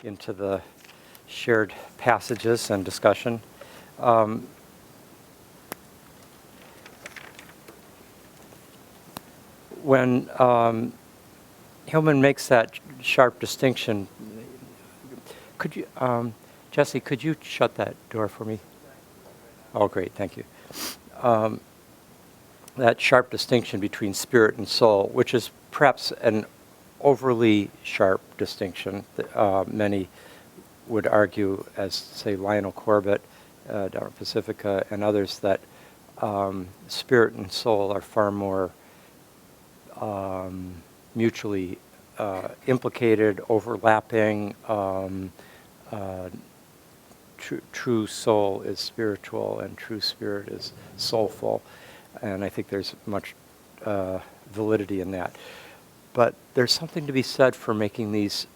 into the shared passages and discussion. When Hillman makes that sharp distinction, could you, Jesse, could you shut that door for me? Oh, great, thank you. That sharp distinction between spirit and soul, which is perhaps an overly sharp distinction that many would argue, as say Lionel Corbett, down at Pacifica, and others, that spirit and soul are far more mutually implicated, overlapping. True soul is spiritual and true spirit is soulful. And I think there's much validity in that. But there's something to be said for making these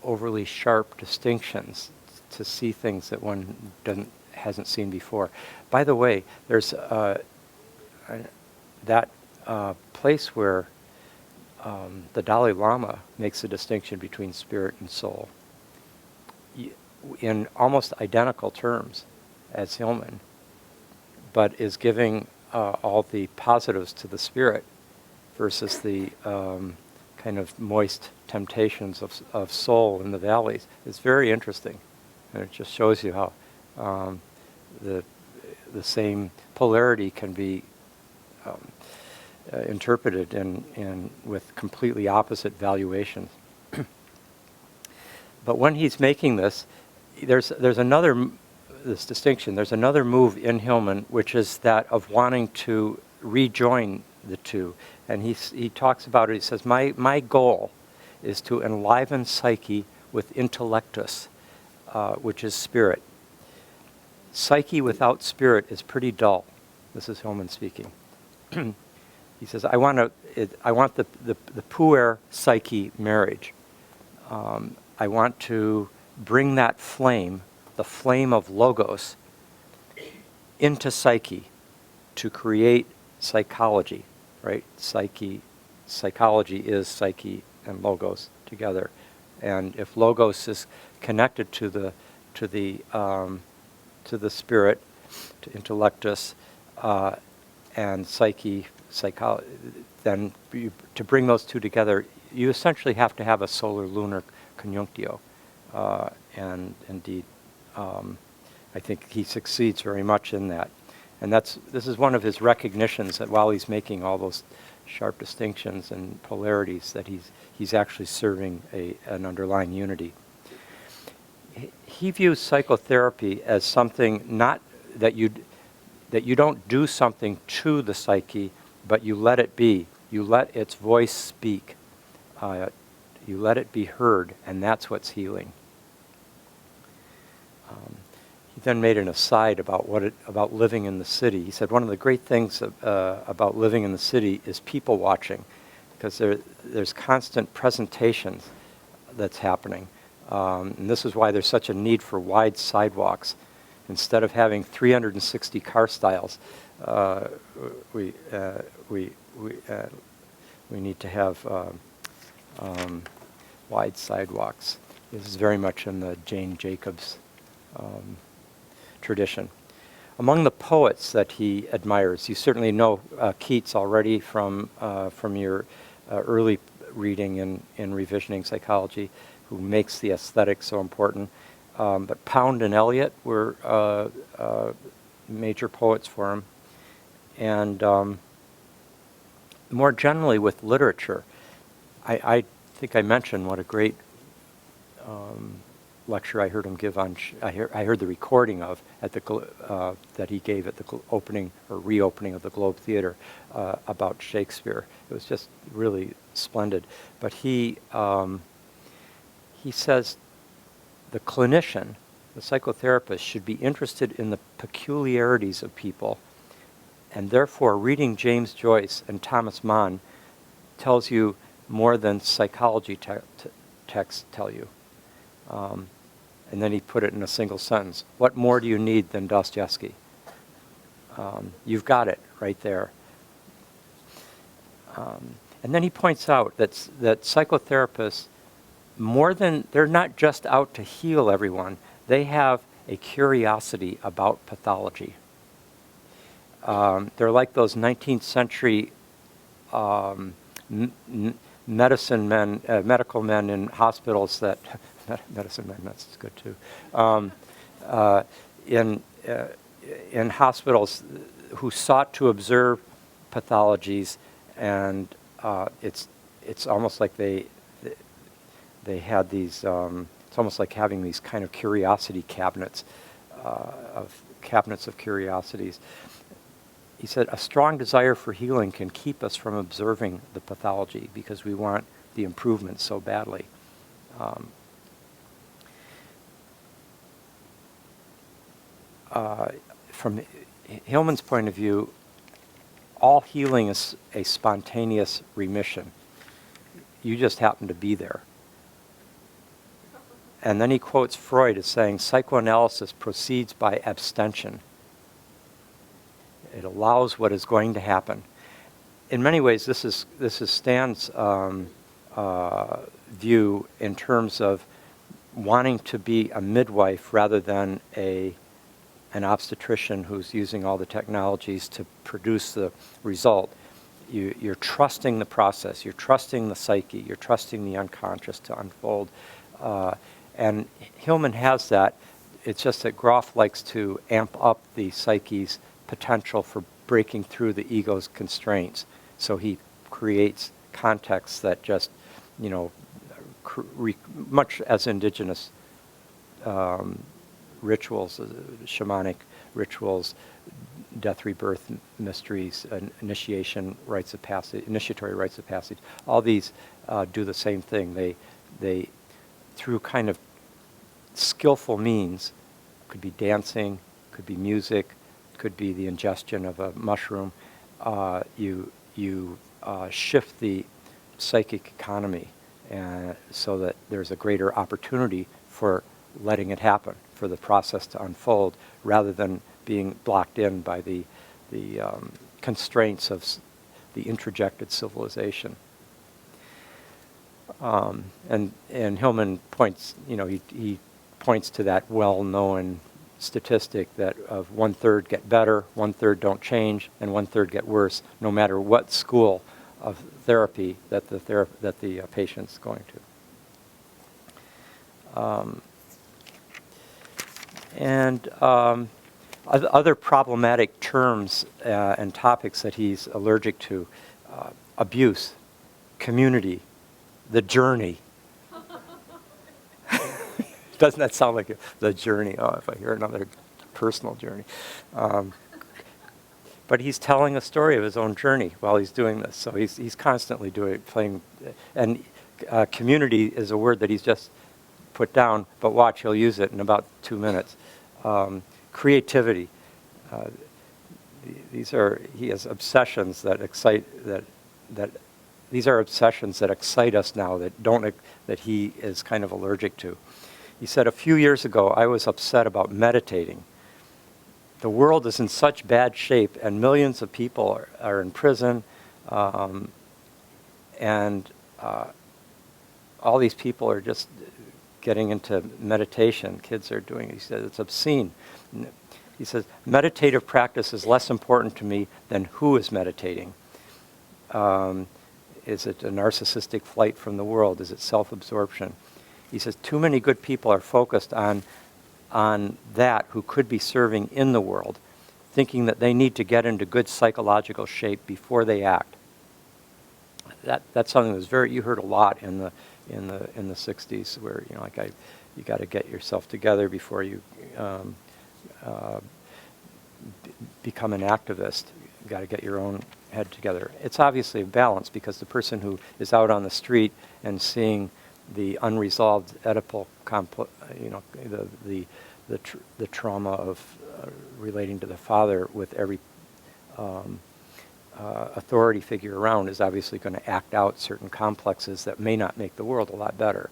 overly sharp distinctions to see things that one hasn't seen before. By the way, there's that place where the Dalai Lama makes a distinction between spirit and soul in almost identical terms as Hillman, but is giving all the positives to the spirit versus the kind of moist temptations of soul in the valleys. It's very interesting, and it just shows you how the same polarity can be interpreted in with completely opposite valuations. But when he's making this, there's another this distinction. There's another move in Hillman, which is that of wanting to rejoin the two. And he talks about it. He says, my goal is to enliven psyche with intellectus, which is spirit. Psyche without spirit is pretty dull. This is Hillman speaking. He says, I want the puer psyche marriage. I want to bring that flame, the flame of logos, into psyche to create psychology, right? Psychology is psyche and logos together. And if logos is connected to the spirit, to intellectus, and psyche, then to bring those two together, you essentially have to have a solar-lunar conjunctio. And indeed, I think he succeeds very much in that. And this is one of his recognitions, that while he's making all those sharp distinctions and polarities, that he's actually serving an underlying unity. He views psychotherapy as something not that you don't do something to the psyche, but you let it be. You let its voice speak. You let it be heard, and that's what's healing. He then made an aside about about living in the city. He said one of the great things about living in the city is people watching, because there's constant presentations that's happening. And this is why there's such a need for wide sidewalks. Instead of having 360 car styles, we need to have wide sidewalks. This is very much in the Jane Jacobs tradition. Among the poets that he admires, you certainly know Keats already from your early reading in revisioning psychology, who makes the aesthetic so important. But Pound and Eliot were major poets for him. And more generally with literature, I think I mentioned what a great lecture I heard him give on. I heard the recording of that he gave at the opening or reopening of the Globe Theater about Shakespeare. It was just really splendid. But he says the clinician, the psychotherapist, should be interested in the peculiarities of people, and therefore reading James Joyce and Thomas Mann tells you more than psychology texts tell you. And then he put it in a single sentence. What more do you need than Dostoevsky? You've got it right there. And then he points out that psychotherapists they're not just out to heal everyone, they have a curiosity about pathology. They're like those 19th century medicine men, medical men in hospitals that, medicine men, that's good too, in hospitals who sought to observe pathologies, and it's almost like they had these, it's almost like having these kind of curiosity cabinets, cabinets of curiosities. He said, a strong desire for healing can keep us from observing the pathology because we want the improvement so badly. From Hillman's point of view, all healing is a spontaneous remission. You just happen to be there. And then he quotes Freud as saying, psychoanalysis proceeds by abstention. It allows what is going to happen. In many ways, this is Stan's view in terms of wanting to be a midwife rather than an obstetrician who's using all the technologies to produce the result. You're trusting the process. You're trusting the psyche. You're trusting the unconscious to unfold. And Hillman has that. It's just that Groff likes to amp up the psyche's potential for breaking through the ego's constraints. So he creates contexts that just, much as indigenous rituals, shamanic rituals, death, rebirth mysteries, initiation rites of passage, initiatory rites of passage. All these do the same thing. They through kind of skillful means, could be dancing, could be music, could be the ingestion of a mushroom. You shift the psychic economy, so that there's a greater opportunity for letting it happen, for the process to unfold, rather than being blocked in by the constraints of the introjected civilization. And Hillman points, he points to that well-known statistic that of 1/3 get better, 1/3 don't change, and 1/3 get worse, no matter what school of therapy that the patient's going to. Other problematic terms and topics that he's allergic to: abuse, community, the journey. Doesn't that sound like the journey? Oh, if I hear another personal journey. But he's telling a story of his own journey while he's doing this. So he's constantly playing. And community is a word that he's just put down, but watch, he'll use it in about 2 minutes. Creativity. He has obsessions that excite, these are obsessions that excite us now, that he is kind of allergic to. He said, a few years ago, I was upset about meditating. The world is in such bad shape, and millions of people are in prison, and all these people are just getting into meditation. Kids are doing it. He said, it's obscene. He says, meditative practice is less important to me than who is meditating. Is it a narcissistic flight from the world? Is it self-absorption? He says, too many good people are focused on that who could be serving in the world, thinking that they need to get into good psychological shape before they act. That's something that's you heard a lot in the 60s, where you got to get yourself together before you become an activist. You got to get your own head together. It's obviously a balance, because the person who is out on the street and seeing the unresolved Oedipal complex, the trauma of relating to the father with every authority figure around, is obviously going to act out certain complexes that may not make the world a lot better.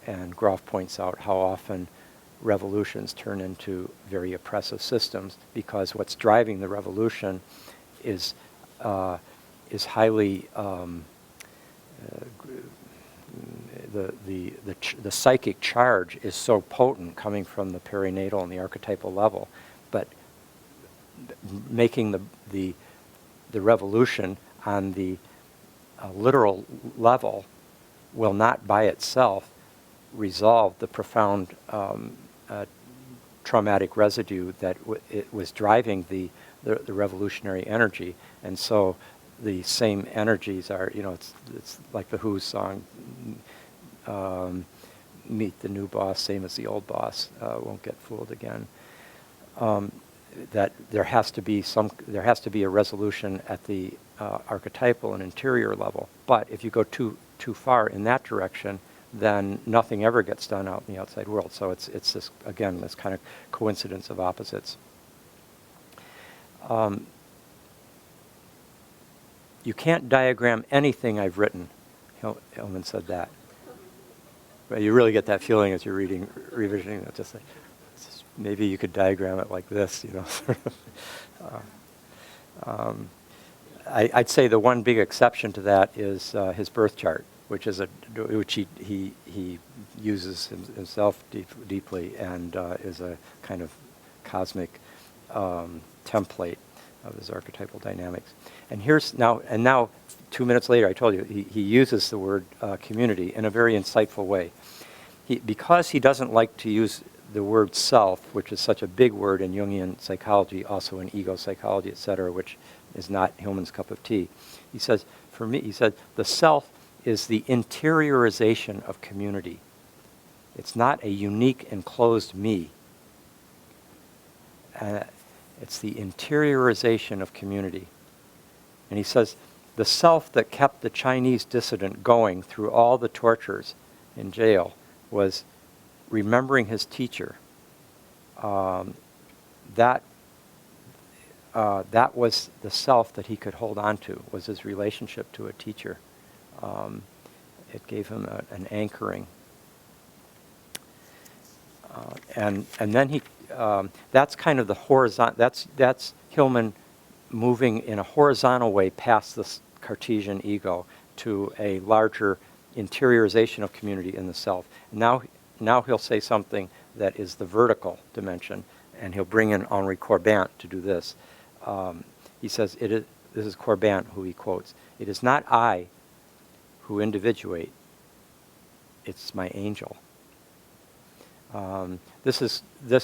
And Groff points out how often revolutions turn into very oppressive systems, because what's driving the revolution is highly the psychic charge is so potent coming from the perinatal and the archetypal level, but making the revolution on the literal level will not by itself resolve the profound traumatic residue that it was driving the revolutionary energy. And so the same energies are, it's like the Who's song, meet the new boss, same as the old boss, won't get fooled again. That there has to be a resolution at the archetypal and interior level. But if you go too far in that direction, then nothing ever gets done out in the outside world. So it's this, again, this kind of coincidence of opposites. You can't diagram anything I've written. Hillman said that. But you really get that feeling as you're revisioning that. Just like, maybe you could diagram it like this, sort of. I'd say the one big exception to that is his birth chart, which he uses himself deeply and is a kind of cosmic template of his archetypal dynamics. And now 2 minutes later, I told you, he uses the word community in a very insightful way. Because he doesn't like to use the word self, which is such a big word in Jungian psychology, also in ego psychology, etc., which is not Hillman's cup of tea. He says, for me, the self is the interiorization of community. It's not a unique enclosed me. It's the interiorization of community. And he says, the self that kept the Chinese dissident going through all the tortures in jail was remembering his teacher. That was the self that he could hold on to, was his relationship to a teacher. It gave him an anchoring. And then that's kind of the horizontal, that's Hillman moving in a horizontal way past this Cartesian ego to a larger interiorization of community in the self. Now he'll say something that is the vertical dimension, and he'll bring in Henri Corbin to do this. He says, this is Corbin who he quotes, "It is not I who individuate, it's my angel." This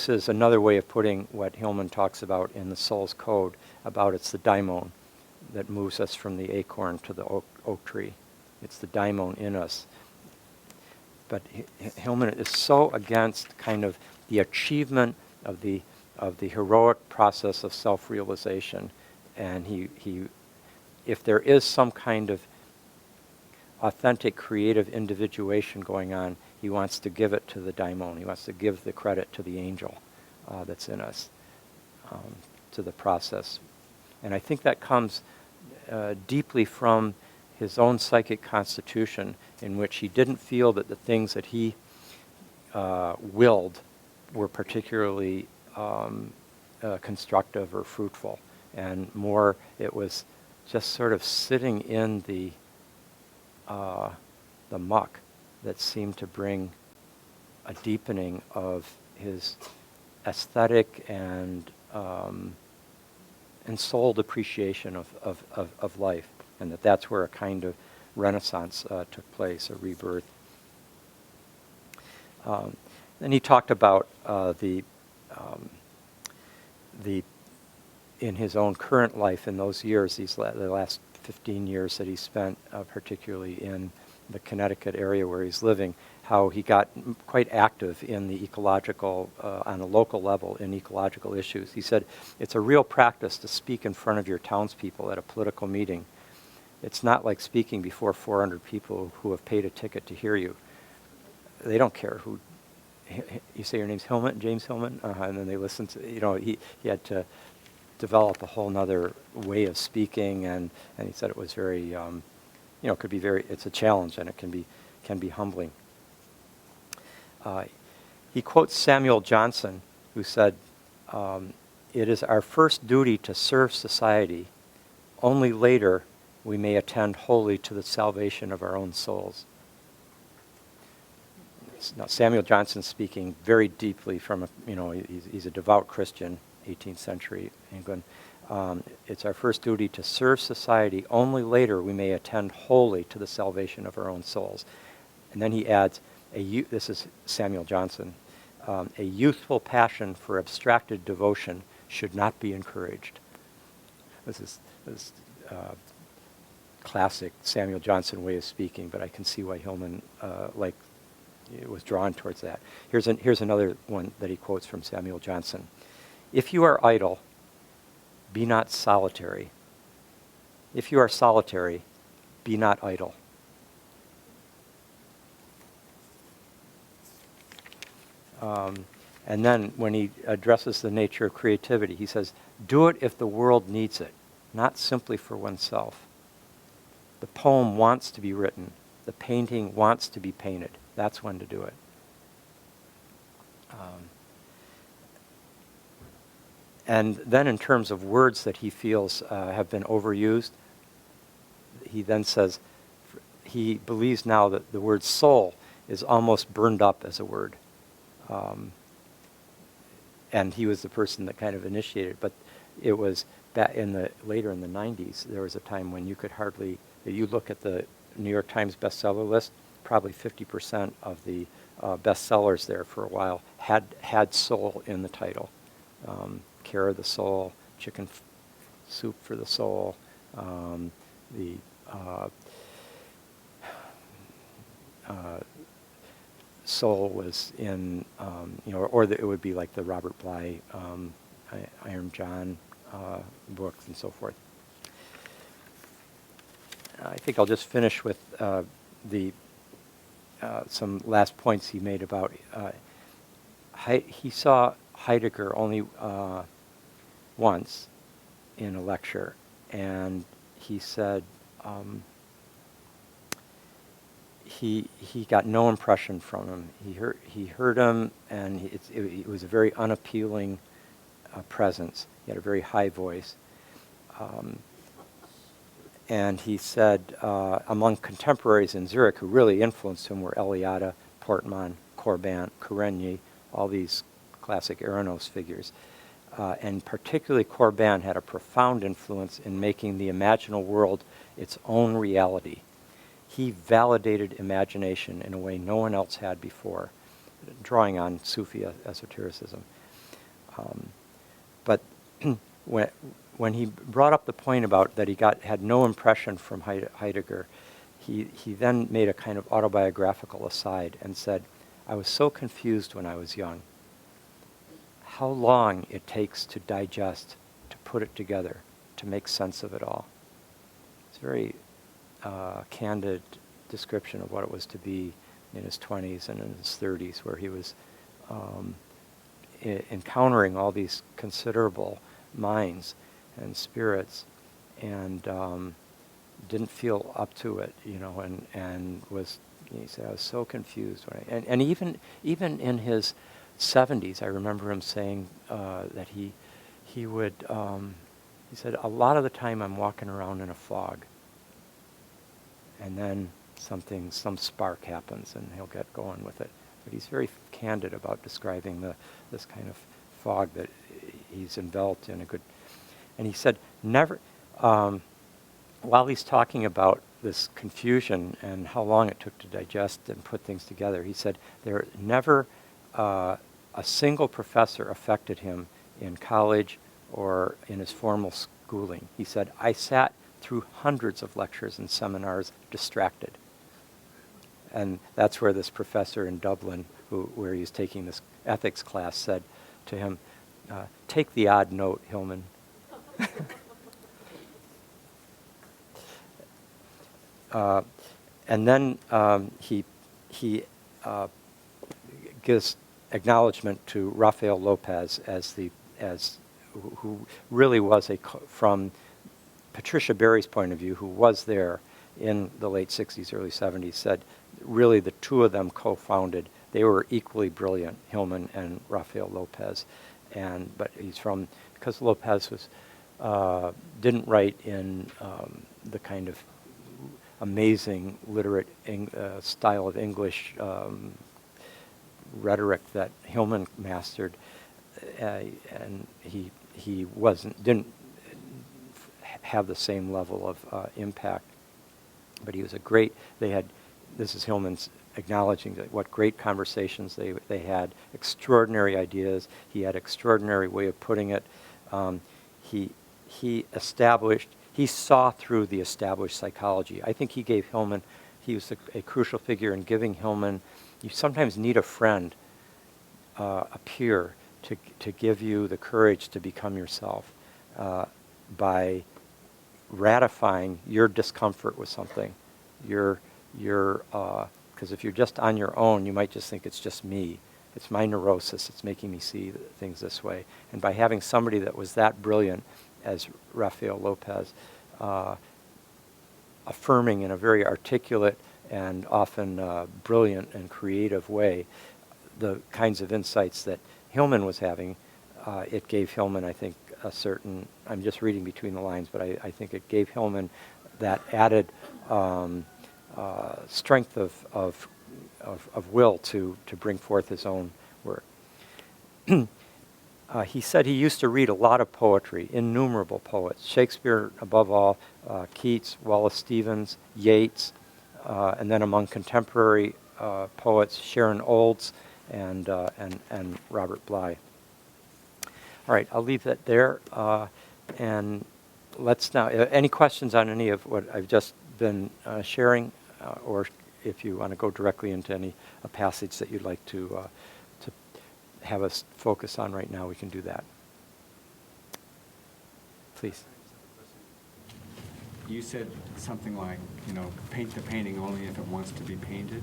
is another way of putting what Hillman talks about in the Soul's Code, about it's the daimon that moves us from the acorn to the oak tree. It's the daimon in us. But Hillman is so against kind of the achievement of the heroic process of self-realization, and he if there is some kind of authentic creative individuation going on, he wants to give it to the daimon. He wants to give the credit to the angel that's in us, to the process. And I think that comes deeply from his own psychic constitution, in which he didn't feel that the things that he willed were particularly constructive or fruitful. And more, it was just sort of sitting in the muck that seemed to bring a deepening of his aesthetic and souled appreciation of life, and that's where a kind of renaissance took place, a rebirth. Then he talked about in his own current life, in those years, the last 15 years that he spent, particularly in the Connecticut area where he's living, how he got quite active in the ecological, on a local level, in ecological issues. He said, it's a real practice to speak in front of your townspeople at a political meeting. It's not like speaking before 400 people who have paid a ticket to hear you. They don't care who, you say your name's Hillman, James Hillman, and then they listen to, he had to develop a whole nother way of speaking, and he said it was very, it could be it's a challenge, and it can be humbling. He quotes Samuel Johnson, who said, "It is our first duty to serve society. Only later we may attend wholly to the salvation of our own souls." now Samuel Johnson speaking very deeply from he's a devout Christian, 18th century England. It's our first duty to serve society. Only later we may attend wholly to the salvation of our own souls. And then he adds, this is Samuel Johnson, a youthful passion for abstracted devotion should not be encouraged. This is classic Samuel Johnson way of speaking, but I can see why Hillman was drawn towards that. Here's another one that he quotes from Samuel Johnson. If you are idle, be not solitary. If you are solitary, be not idle. And then when he addresses the nature of creativity, he says, do it if the world needs it, not simply for oneself. The poem wants to be written. The painting wants to be painted. That's when to do it. And then in terms of words that he feels have been overused, he then says he believes now that the word soul is almost burned up as a word. And he was the person that kind of initiated, but it was later in the 90s, there was a time when you could hardly, you look at the New York Times bestseller list, probably 50% of the bestsellers there for a while had soul in the title. Care of the Soul, Chicken Soup for the Soul, Soul was in, it would be like the Robert Bly, Iron John books and so forth. I think I'll just finish with some last points he made about, he saw Heidegger only once in a lecture, and he said he got no impression from him. He heard him, and it was a very unappealing presence. He had a very high voice. And he said among contemporaries in Zurich who really influenced him were Eliade, Portman, Corbin, Karenyi, all these classic Eranos figures. And particularly Corbin had a profound influence in making the imaginal world its own reality. He validated imagination in a way no one else had before, drawing on Sufi esotericism. But when he brought up the point about that he had no impression from Heidegger, he then made a kind of autobiographical aside and said, I was so confused when I was young. How long it takes to digest, to put it together, to make sense of it all. It's a very candid description of what it was to be in his 20s and in his 30s, where he was encountering all these considerable minds and spirits, and didn't feel up to it, and was, he said, I was so confused. And even in his 70s, I remember him saying that he would, he said, a lot of the time I'm walking around in a fog, and then some spark happens and he'll get going with it. But he's very candid about describing this kind of fog that he's enveloped in and he said, never, while he's talking about this confusion and how long it took to digest and put things together, he said, there never a single professor affected him in college or in his formal schooling. He said, I sat through hundreds of lectures and seminars distracted. And that's where this professor in Dublin, where he was taking this ethics class, said to him, take the odd note, Hillman. And then he gives acknowledgement to Rafael Lopez who really was from Patricia Berry's point of view, who was there in the late 60s, early 70s, said really the two of them co-founded. They were equally brilliant, Hillman and Rafael Lopez, but because Lopez didn't write in the kind of amazing literate style of English rhetoric that Hillman mastered, and he didn't have the same level of impact. But he was a great. This is Hillman's acknowledging that what great conversations they had, extraordinary ideas. He had extraordinary way of putting it. He saw through the established psychology. I think he was a crucial figure in giving Hillman. You sometimes need a friend, a peer, to give you the courage to become yourself by ratifying your discomfort with something. Because if you're just on your own, you might just think it's just me. It's my neurosis. It's making me see things this way. And by having somebody that was that brilliant as Rafael Lopez, affirming in a very articulate and often brilliant and creative way the kinds of insights that Hillman was having, it gave Hillman, I think, a certain, I'm just reading between the lines, but I think it gave Hillman that added strength of will to bring forth his own work. He said he used to read a lot of poetry, innumerable poets, Shakespeare above all, Keats, Wallace Stevens, Yeats, and then among contemporary poets, Sharon Olds and Robert Bly. All right, I'll leave that there, and let's now, any questions on any of what I've just been sharing, or if you want to go directly into a passage that you'd like to have us focus on right now, we can do that. Please. You said something like, paint the painting only if it wants to be painted.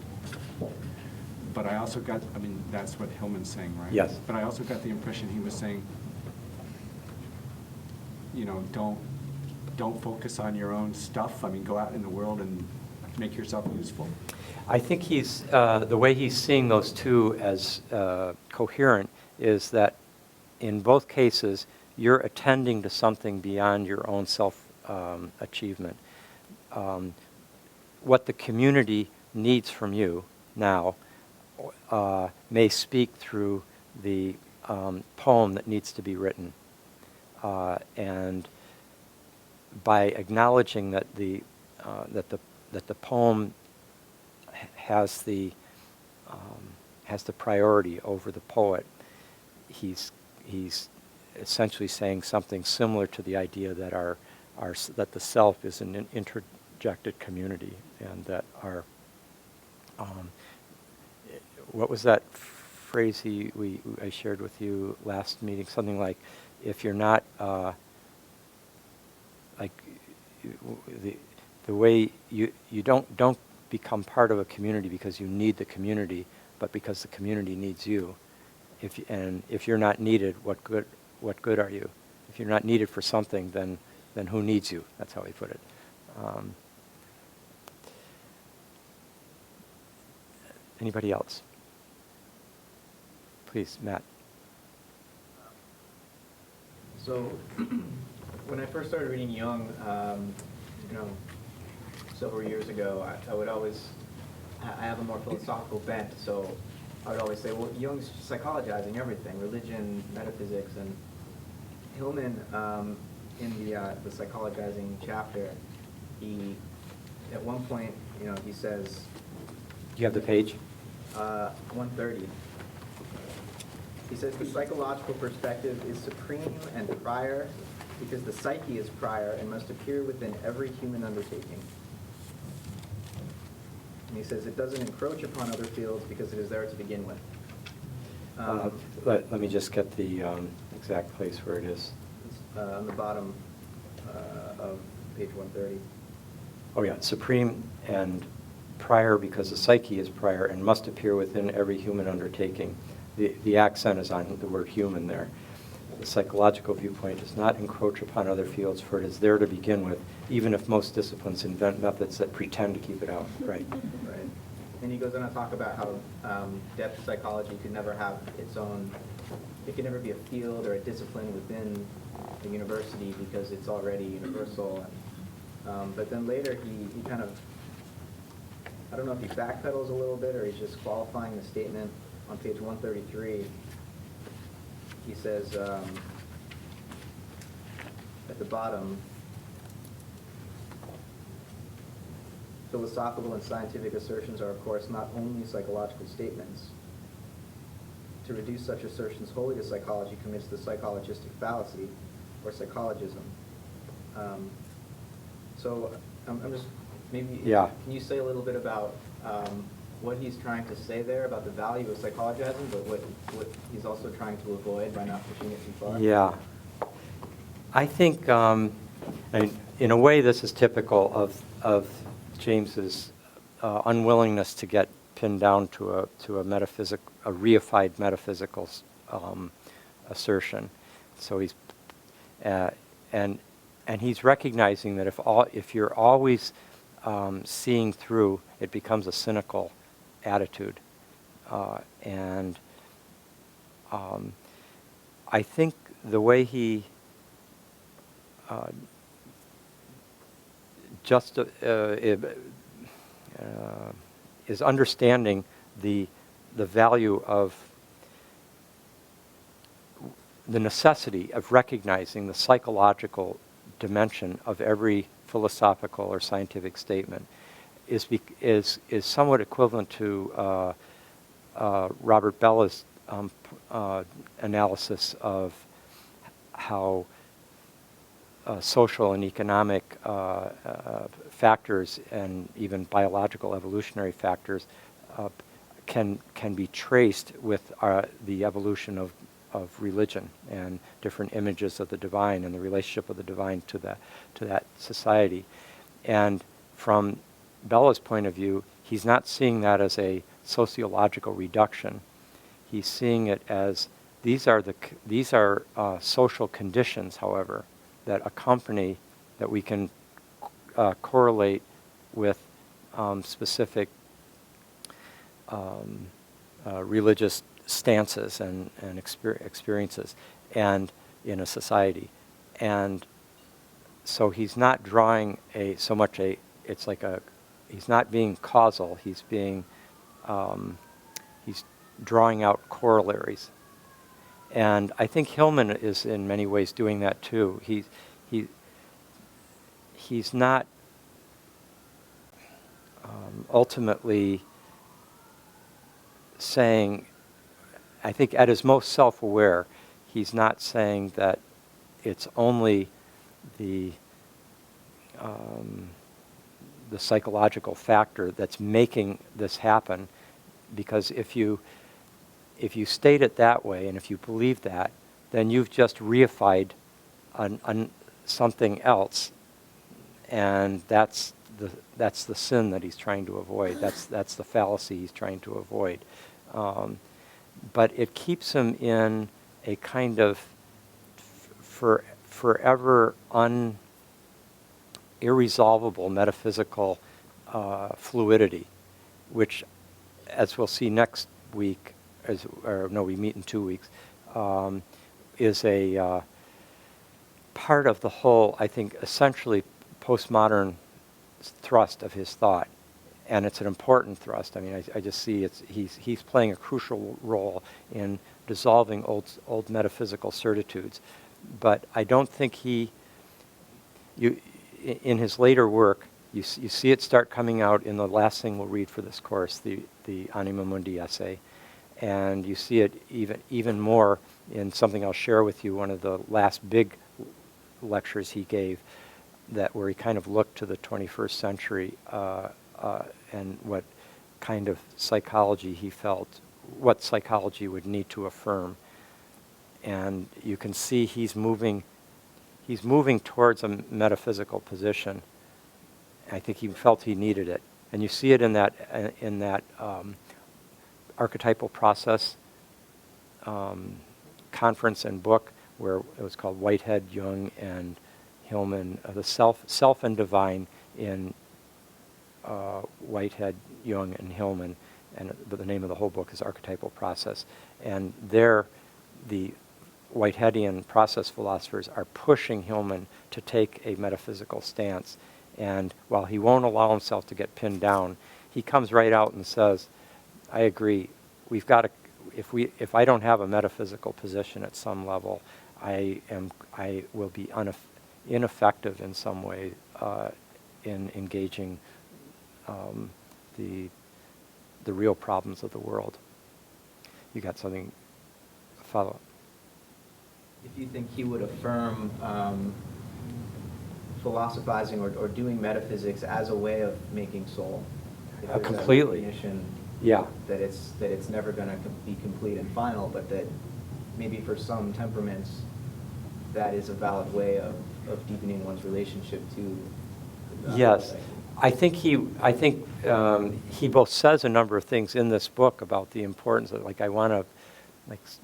But I also got, that's what Hillman's saying, right? Yes. But I also got the impression he was saying, don't focus on your own stuff. Go out in the world and make yourself useful. I think the way he's seeing those two as coherent is that in both cases, you're attending to something beyond your own self-achievement. What the community needs from you now may speak through the poem that needs to be written. And by acknowledging that the poem has the priority over the poet, he's essentially saying something similar to the idea that that the self is an interjected community, and that what was that phrase I shared with you last meeting? Something like, if you're not the way you don't become part of a community because you need the community, but because the community needs you. If you're not needed, what good are you? If you're not needed for something, then who needs you? That's how he put it. Anybody else? Please, Matt. So, when I first started reading Jung, several years ago, I would always, I have a more philosophical bent, so I would always say, well, Jung's psychologizing everything, religion, metaphysics, and Hillman, in the psychologizing chapter, he, at one point, he says... You have the page? 130. He says, the psychological perspective is supreme and prior because the psyche is prior and must appear within every human undertaking. And he says, it doesn't encroach upon other fields because it is there to begin with. Let me just get the exact place where it is. It's on the bottom of page 130. Oh yeah, supreme and prior because the psyche is prior and must appear within every human undertaking. The accent is on the word human there. The psychological viewpoint does not encroach upon other fields, for it is there to begin with, even if most disciplines invent methods that pretend to keep it out. Right. Right. And he goes on to talk about how depth psychology could never have its own, it could never be a field or a discipline within the university because it's already universal. And, but then later he kind of, I don't know if he backpedals a little bit or he's just qualifying the statement. on page 133, he says at the bottom, philosophical and scientific assertions are, of course, not only psychological statements. To reduce such assertions wholly to psychology commits the psychologistic fallacy, or psychologism. So I'm just, maybe, Yeah. can you say a little bit about what he's trying to say there about the value of psychologizing, but what he's also trying to avoid by not pushing it too far? Yeah. I think, I mean, in a way, this is typical of James's unwillingness to get pinned down to a reified metaphysical assertion. So he's and he's recognizing that if you're always seeing through, it becomes a cynical attitude, and I think the way he is understanding the value of the necessity of recognizing the psychological dimension of every philosophical or scientific statement is somewhat equivalent to Robert Bella's analysis of how social and economic factors and even biological evolutionary factors can be traced with the evolution of religion and different images of the divine and the relationship of the divine to that society. And from Bella's point of view, he's not seeing that as a sociological reduction. He's seeing it as these are social conditions, however, that accompany, that we can correlate with specific religious stances and experiences and in a society. And so he's not drawing he's not being causal, he's drawing out corollaries. And I think Hillman is in many ways doing that too. He's not ultimately saying, I think at his most self-aware, he's not saying that it's only the psychological factor that's making this happen, because if you state it that way, and if you believe that, then you've just reified something else, and that's the sin that he's trying to avoid. That's the fallacy he's trying to avoid. But it keeps him in a kind of forever irresolvable metaphysical fluidity, which, as we'll see next week, we meet in 2 weeks, is a part of the whole, I think, essentially postmodern thrust of his thought. And it's an important thrust. I mean, I just see he's playing a crucial role in dissolving old metaphysical certitudes. But I don't think in his later work, you see it start coming out in the last thing we'll read for this course, the Anima Mundi essay. And you see it even more in something I'll share with you, one of the last big lectures he gave, where he kind of looked to the 21st century and what kind of psychology he felt, what psychology would need to affirm. And you can see he's moving towards a metaphysical position. I think he felt he needed it. And you see it in that archetypal process conference and book, where it was called Whitehead, Jung, and Hillman, the self and divine in Whitehead, Jung, and Hillman, but the name of the whole book is Archetypal Process. And there, the Whiteheadian process philosophers are pushing Hillman to take a metaphysical stance. And while he won't allow himself to get pinned down, he comes right out and says, I agree, we've got if I don't have a metaphysical position at some level, I will be ineffective in some way in engaging the real problems of the world. You got something? Follow. If you think he would affirm philosophizing or doing metaphysics as a way of making soul, if there's a Completely. recognition Yeah. that it's never going to be complete and final, but that maybe for some temperaments that is a valid way of deepening one's relationship to Yes, psyche. I think he both says a number of things in this book about the importance of, like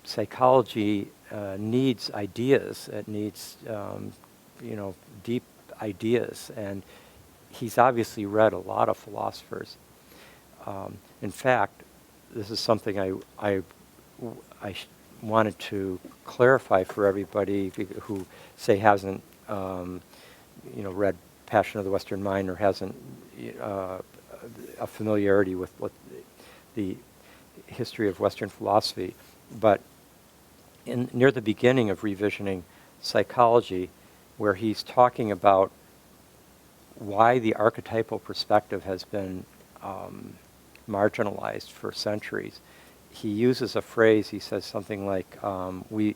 psychology needs ideas. It needs deep ideas, and he's obviously read a lot of philosophers. In fact, this is something I wanted to clarify for everybody who say hasn't read Passion of the Western Mind or hasn't a familiarity with what the history of Western philosophy. But near the beginning of Revisioning Psychology, where he's talking about why the archetypal perspective has been marginalized for centuries, he uses a phrase. He says something like, "We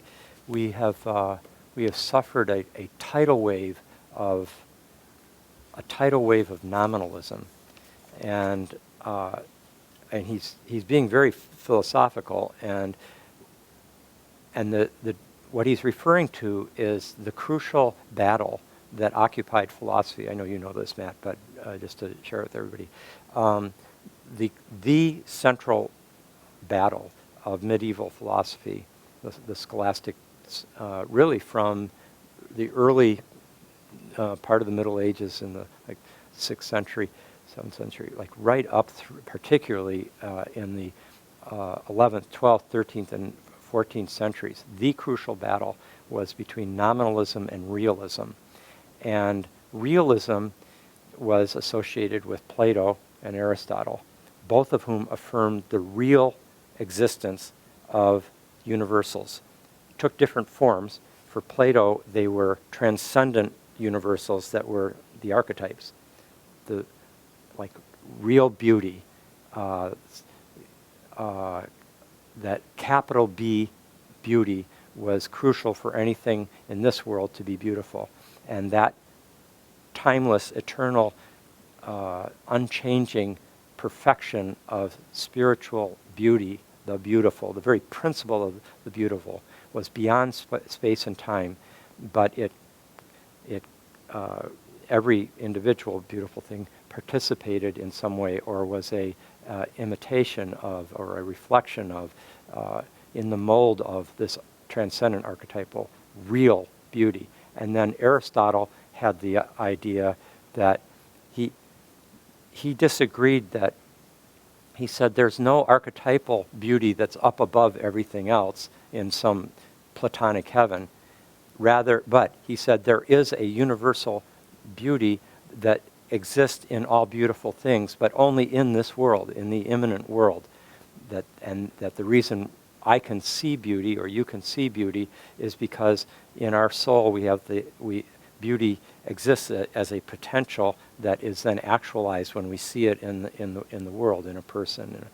have suffered a tidal wave of nominalism," and he's being very philosophical, and what he's referring to is the crucial battle that occupied philosophy. I know you know this, Matt, but just to share with everybody, the central battle of medieval philosophy, the scholastic, really from the early part of the Middle Ages in the 6th century, 7th century, right up through, particularly in the 11th, 12th, 13th, and 14th centuries. The crucial battle was between nominalism and realism. And realism was associated with Plato and Aristotle, both of whom affirmed the real existence of universals. Took different forms. For Plato, they were transcendent universals that were the archetypes, the real beauty, that capital B beauty was crucial for anything in this world to be beautiful. And that timeless, eternal, unchanging perfection of spiritual beauty, the beautiful, the very principle of the beautiful, was beyond space and time, but every individual beautiful thing participated in some way, or was a imitation of, or a reflection of, in the mold of this transcendent archetypal real beauty. And then Aristotle had the idea that he disagreed, that he said there's no archetypal beauty that's up above everything else in some Platonic heaven. Rather, but he said there is a universal beauty that exists in all beautiful things, but only in this world, in the immanent world. And that the reason I can see beauty, or you can see beauty, is because in our soul beauty exists as a potential that is then actualized when we see it in the world, in a person.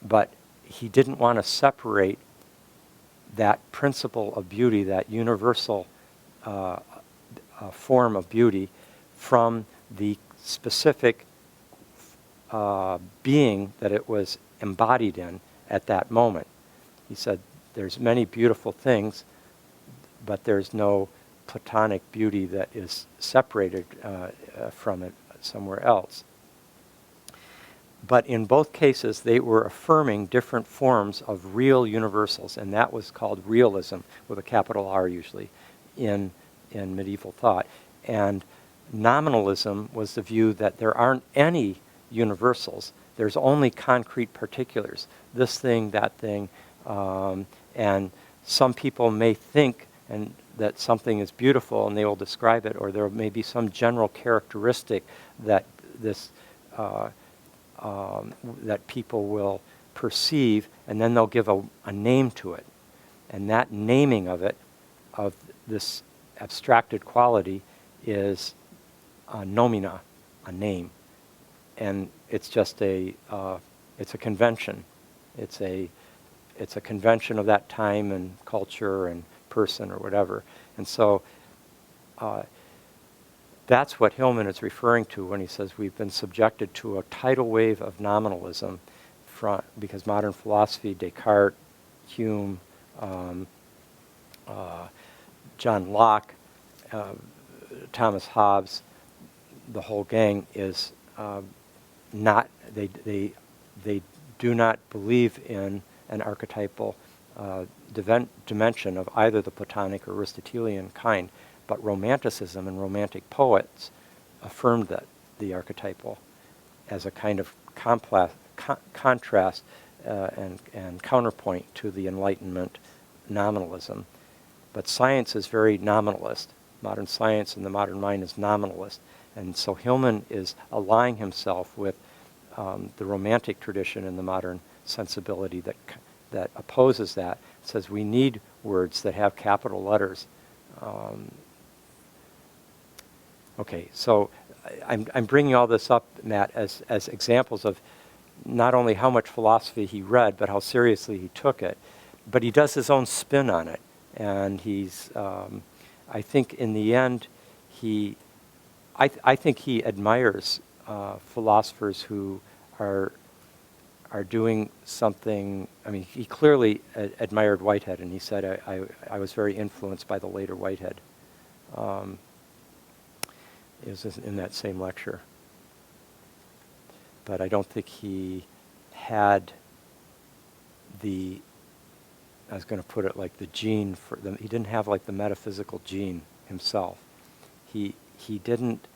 But he didn't want to separate that principle of beauty, that universal form of beauty, from the specific being that it was embodied in at that moment. He said there's many beautiful things, but there's no Platonic beauty that is separated from it somewhere else. But in both cases, they were affirming different forms of real universals, and that was called realism, with a capital R usually, in medieval thought. And nominalism was the view that there aren't any universals. There's only concrete particulars, this thing, that thing, and some people may think that something is beautiful and they will describe it, or there may be some general characteristic that that people will perceive, and then they'll give a name to it. And that naming of it, of this abstracted quality, is a nomina, a name. And it's just it's a convention. It's a convention of that time and culture and person or whatever. And so that's what Hillman is referring to when he says we've been subjected to a tidal wave of nominalism because modern philosophy, Descartes, Hume, John Locke, Thomas Hobbes, the whole gang is not, they do not believe in an archetypal dimension of either the Platonic or Aristotelian kind, but Romanticism and Romantic poets affirmed that the archetypal as a kind of contrast and counterpoint to the Enlightenment nominalism. But science is very nominalist. Modern science and the modern mind is nominalist. And so Hillman is allying himself with the Romantic tradition and the modern sensibility that opposes that. It says we need words that have capital letters. Okay, so I'm bringing all this up, Matt, as examples of not only how much philosophy he read, but how seriously he took it. But he does his own spin on it. And he's, I think in the end, I think he admires philosophers who are doing something. I mean, he clearly admired Whitehead, and he said, I was very influenced by the later Whitehead. It was in that same lecture. But I don't think he had I was going to put it like the gene for them. He didn't have like the metaphysical gene himself. He didn't,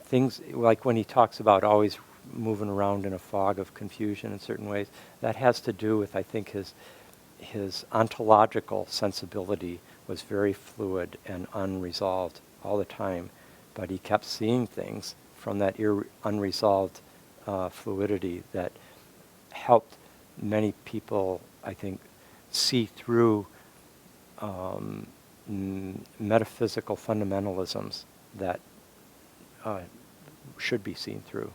things like when he talks about always moving around in a fog of confusion in certain ways, that has to do with, I think, his ontological sensibility was very fluid and unresolved all the time, but he kept seeing things from that unresolved fluidity that helped many people, I think, see through metaphysical fundamentalisms that should be seen through.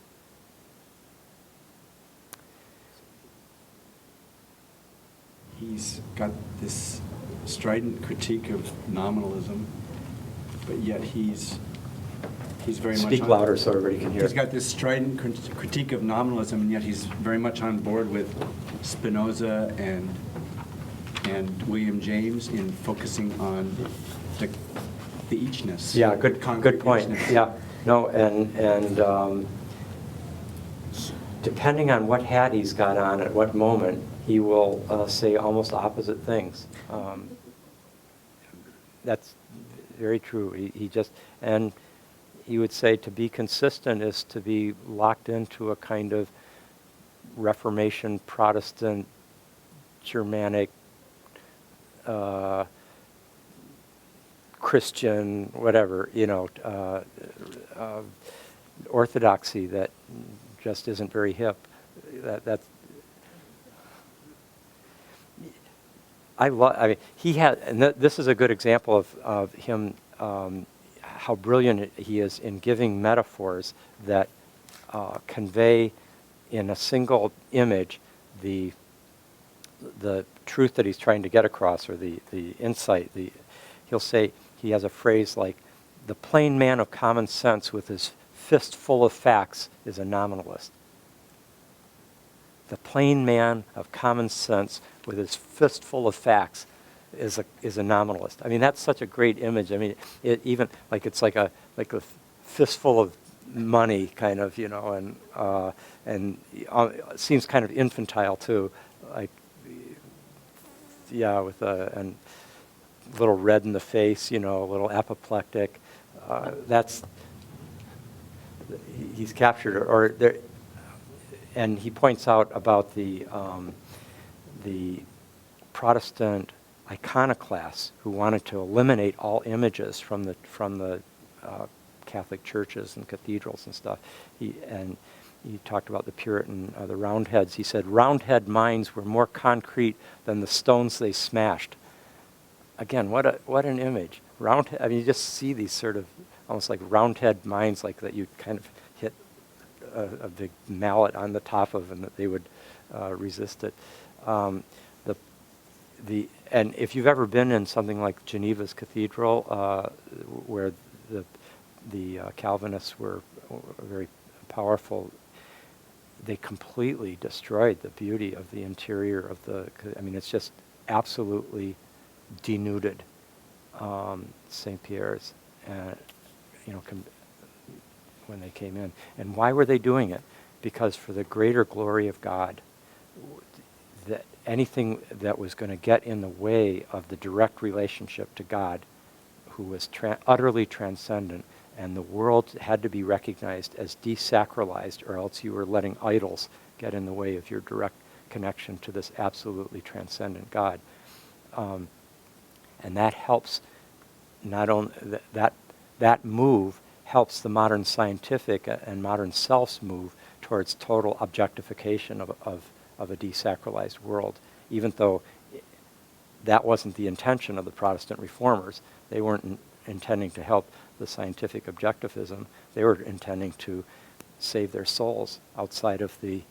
He's got this strident critique of nominalism, but yet he's very much Speak louder so everybody can hear. He's got this strident critique of nominalism, and yet he's very much on board with Spinoza and William James in focusing on the eachness. Yeah, good point. Eachness. Yeah, no, and depending on what hat he's got on at what moment, he will say almost opposite things. That's very true. He just, and he would say to be consistent is to be locked into a kind of Reformation, Protestant, Germanic, Christian, whatever, orthodoxy that just isn't very hip. That's I mean, he had, and this is a good example of him, how brilliant he is in giving metaphors that convey in a single image the truth that he's trying to get across, or the insight. He'll say, he has a phrase like, the plain man of common sense with his fist full of facts is a nominalist. The plain man of common sense with his fist full of facts is a nominalist. I mean, that's such a great image. I mean, even like it's like a fistful of money, kind of, and it seems kind of infantile too, like, yeah, with a little red in the face, a little apoplectic. He's captured it, or there. And he points out about the Protestant iconoclasts who wanted to eliminate all images from the Catholic churches and cathedrals and stuff. he talked about the Puritan, the Roundheads. He said, Roundhead minds were more concrete than the stones they smashed. Again, what an image. I mean, you just see these sort of almost like Roundhead minds, like that you kind of hit a big mallet on the top of, and that they would resist it. And if you've ever been in something like Geneva's Cathedral, where the Calvinists were very powerful, they completely destroyed the beauty of the interior of I mean, it's just absolutely denuded, St. Pierre's, when they came in. And why were they doing it? Because for the greater glory of God, that anything that was going to get in the way of the direct relationship to God, who was utterly transcendent, and the world had to be recognized as desacralized, or else you were letting idols get in the way of your direct connection to this absolutely transcendent God. And that helps, not only that move helps the modern scientific and modern selves move towards total objectification of a desacralized world, even though that wasn't the intention of the Protestant reformers. They weren't intending to help the scientific objectivism. They were intending to save their souls outside of the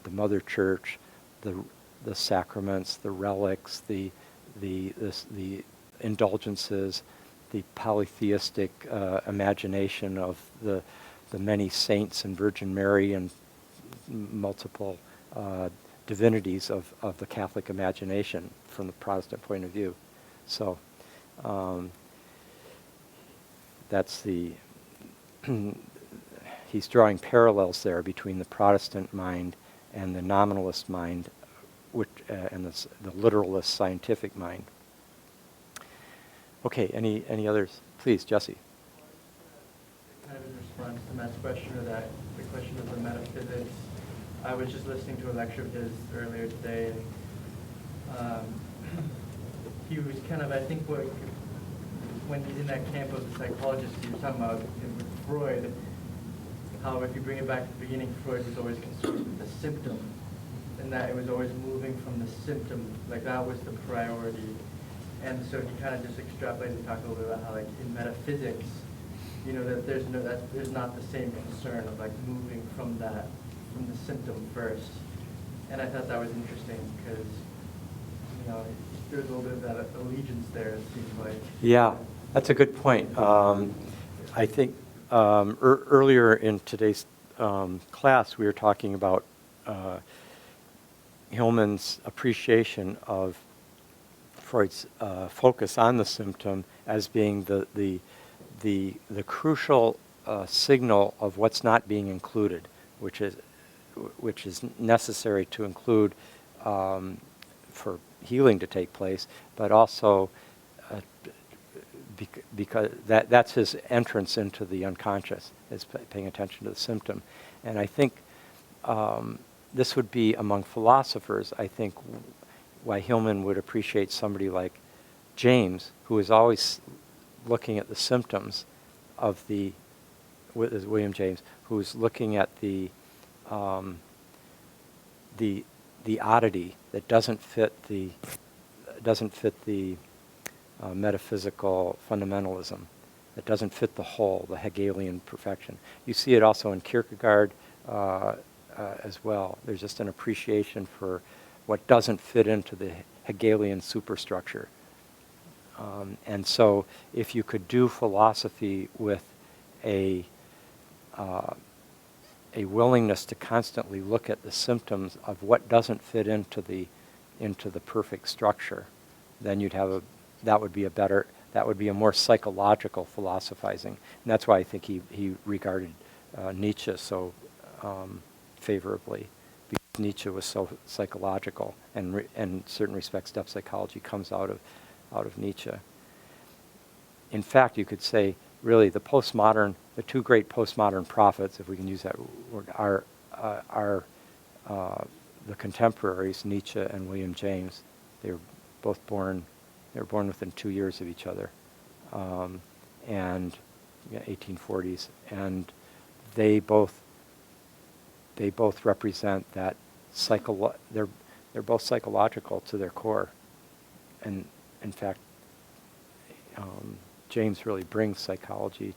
Mother Church, the sacraments, the relics, the indulgences, the polytheistic imagination of the many saints and Virgin Mary and multiple divinities of the Catholic imagination from the Protestant point of view. So that's he's drawing parallels there between the Protestant mind and the nominalist mind, and the literalist scientific mind. Okay, any others? Please, Jesse. Kind of in response to Matt's question, or the question of the metaphysics, I was just listening to a lecture of his earlier today, and he was kind of, I think, when he's in that camp of the psychologist, he was talking about with Freud, how if you bring it back to the beginning, Freud was always concerned with the symptom, and that it was always moving from the symptom, like that was the priority. And so he kind of just extrapolated and talked a little bit about how, like, in metaphysics, that there's not the same concern of like moving from the symptom first. And I thought that was interesting because there's a little bit of that allegiance there, it seems like. Yeah, that's a good point. I think earlier in today's class we were talking about Hillman's appreciation of Freud's focus on the symptom as being the crucial signal of what's not being included, which is necessary to include for healing to take place, but also because that's his entrance into the unconscious, is paying attention to the symptom. And I think this would be among philosophers, I think, why Hillman would appreciate somebody like James, who is always looking at the symptoms of William James, who's looking at the oddity that doesn't fit the metaphysical fundamentalism, that doesn't fit the whole, the Hegelian perfection. You see it also in Kierkegaard as well. There's just an appreciation for what doesn't fit into the Hegelian superstructure. And so if you could do philosophy with a willingness to constantly look at the symptoms of what doesn't fit into the perfect structure, then that would be a more psychological philosophizing. And that's why I think he regarded Nietzsche so favorably, because Nietzsche was so psychological, and in certain respects depth psychology comes out of Nietzsche. In fact, you could say, really, the two great postmodern prophets, if we can use that word, are the contemporaries, Nietzsche and William James. They were born within 2 years of each other, and 1840s, and they both they both represent that they're both psychological to their core. And in fact, James really brings psychology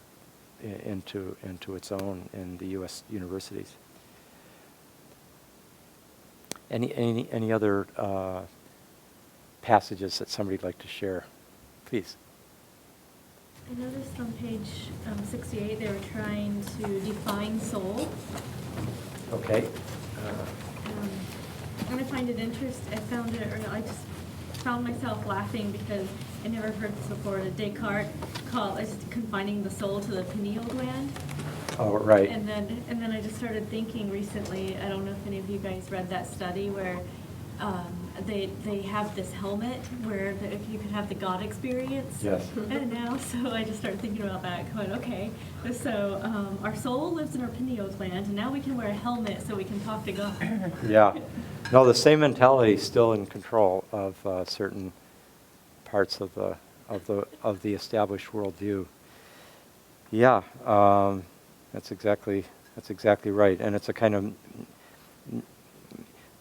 into its own in the U.S. universities. Any other passages that somebody'd like to share? Please. I noticed on page 68 they were trying to define soul. Okay. And I find it interesting. I just found myself laughing because I never heard this before. Descartes called confining the soul to the pineal gland. Oh, right. And then I just started thinking recently. I don't know if any of you guys read that study where they have this helmet where if you could have the God experience. Yes. And now, so I just started thinking about that, going, okay, so our soul lives in our pineal gland, and now we can wear a helmet so we can talk to God. Yeah. No, the same mentality is still in control of certain parts of the established worldview. Yeah, that's exactly right, and it's a kind of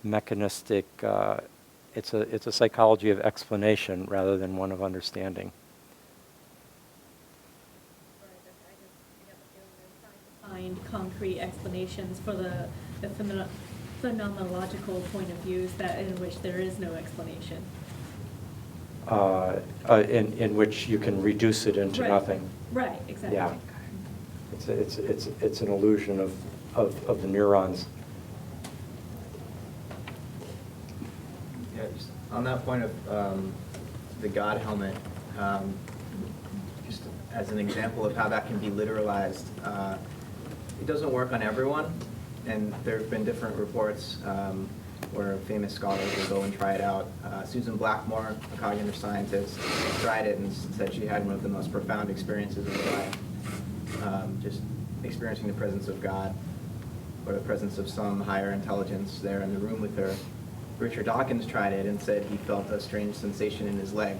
mechanistic. It's a psychology of explanation rather than one of understanding. Find concrete explanations for the phenomenological point of views in which there is no explanation. In which you can reduce it into Right. nothing. Right, exactly. Yeah. It's an illusion of the neurons. Yeah, just on that point of the God helmet, just as an example of how that can be literalized, it doesn't work on everyone, and there have been different reports where famous scholars will go and try it out. Susan Blackmore, a cognitive scientist, tried it and said she had one of the most profound experiences of her life, just experiencing the presence of God or the presence of some higher intelligence there in the room with her. Richard Dawkins tried it and said he felt a strange sensation in his leg.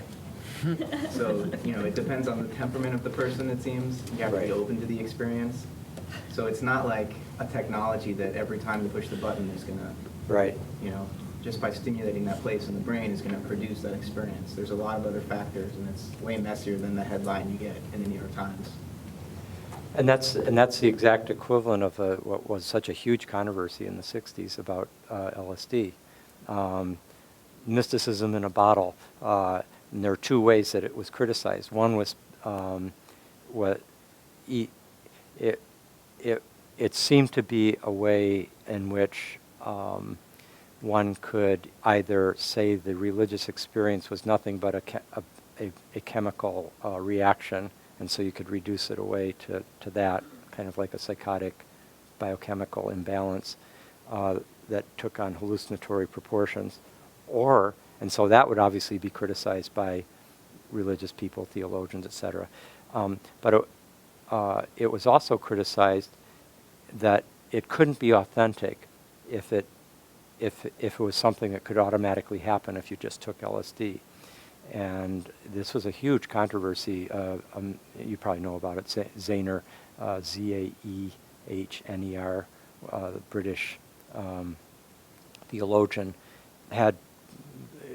So, it depends on the temperament of the person, it seems. You have to be open to the experience. So it's not like a technology that every time you push the button is going to, Right. Just by stimulating that place in the brain is going to produce that experience. There's a lot of other factors, and it's way messier than the headline you get in the New York Times. And that's the exact equivalent of what was such a huge controversy in the 60s about LSD. Mysticism in a bottle. And there are two ways that it was criticized. One was it seemed to be a way in which one could either say the religious experience was nothing but a chemical reaction, and so you could reduce it away to that, kind of like a psychotic biochemical imbalance that took on hallucinatory proportions. And so that would obviously be criticized by religious people, theologians, etc. But it was also criticized that it couldn't be authentic if it was something that could automatically happen if you just took LSD. And this was a huge controversy. You probably know about it. Zahner, Zahner, the British theologian,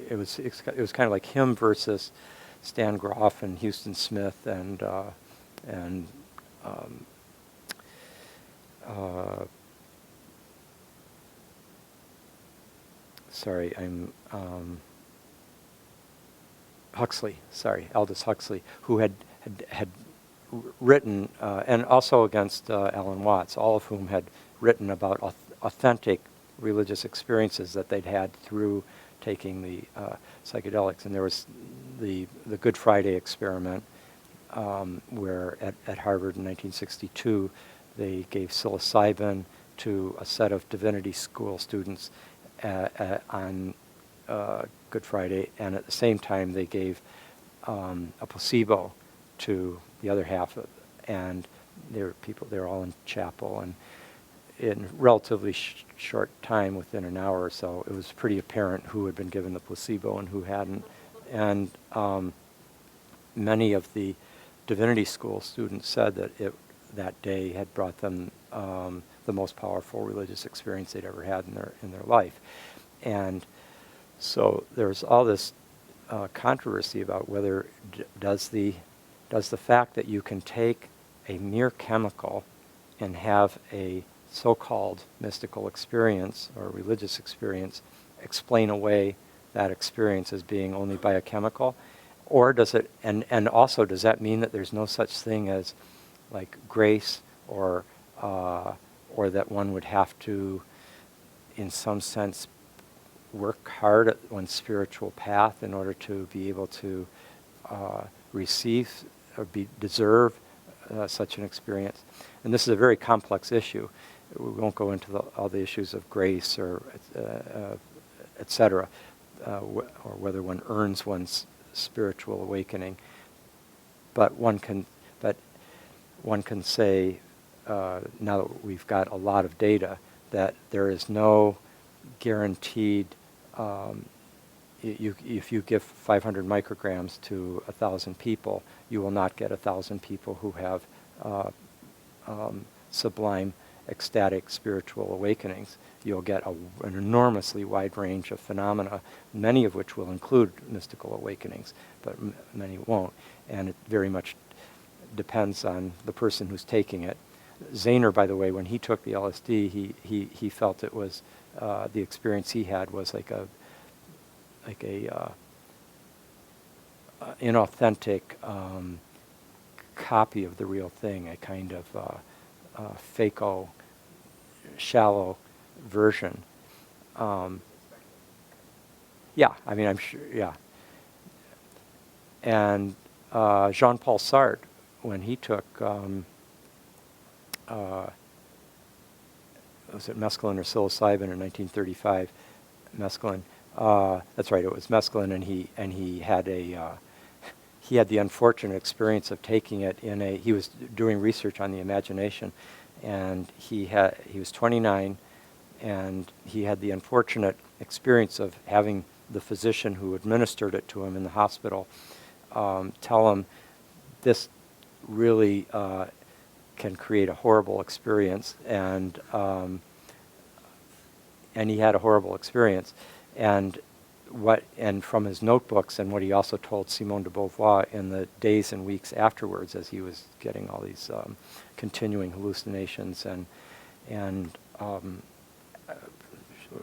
it was kind of like him versus Stan Groff and Houston Smith and Aldous Huxley, who had written, and also against Alan Watts, all of whom had written about authentic religious experiences that they'd had through taking the psychedelics. And there was the Good Friday experiment, where at Harvard in 1962, they gave psilocybin to a set of divinity school students on Good Friday, and at the same time they gave a placebo to the other half, and they were all in chapel, and in relatively short time, within an hour or so, it was pretty apparent who had been given the placebo and who hadn't. And many of the divinity school students said that that day had brought them the most powerful religious experience they'd ever had in their life. And so there's all this controversy about whether does the fact that you can take a mere chemical and have a so-called mystical experience or religious experience explain away that experience as being only biochemical, or does it, and also does that mean that there's no such thing as like grace or that one would have to, in some sense, work hard at one's spiritual path in order to be able to receive or deserve such an experience? And this is a very complex issue. We won't go into all the issues of grace or etc., or whether one earns one's spiritual awakening. But one can say, now that we've got a lot of data, that there is no guaranteed, if you give 500 micrograms to 1,000 people, you will not get 1,000 people who have sublime, ecstatic spiritual awakenings. You'll get an enormously wide range of phenomena, many of which will include mystical awakenings, but many won't. And it very much depends on the person who's taking it. Zahner, by the way, when he took the LSD, he felt it was the experience he had was like a inauthentic copy of the real thing, a kind of fake-o, shallow version. Yeah, I mean, I'm sure, yeah. And Jean-Paul Sartre, when he took, was it mescaline or psilocybin in 1935? Mescaline. That's right, it was mescaline, and he had he had the unfortunate experience of taking it he was doing research on the imagination, and he was 29, and he had the unfortunate experience of having the physician who administered it to him in the hospital tell him, this really can create a horrible experience, and he had a horrible experience. And from his notebooks, and what he also told Simone de Beauvoir in the days and weeks afterwards, as he was getting all these continuing hallucinations and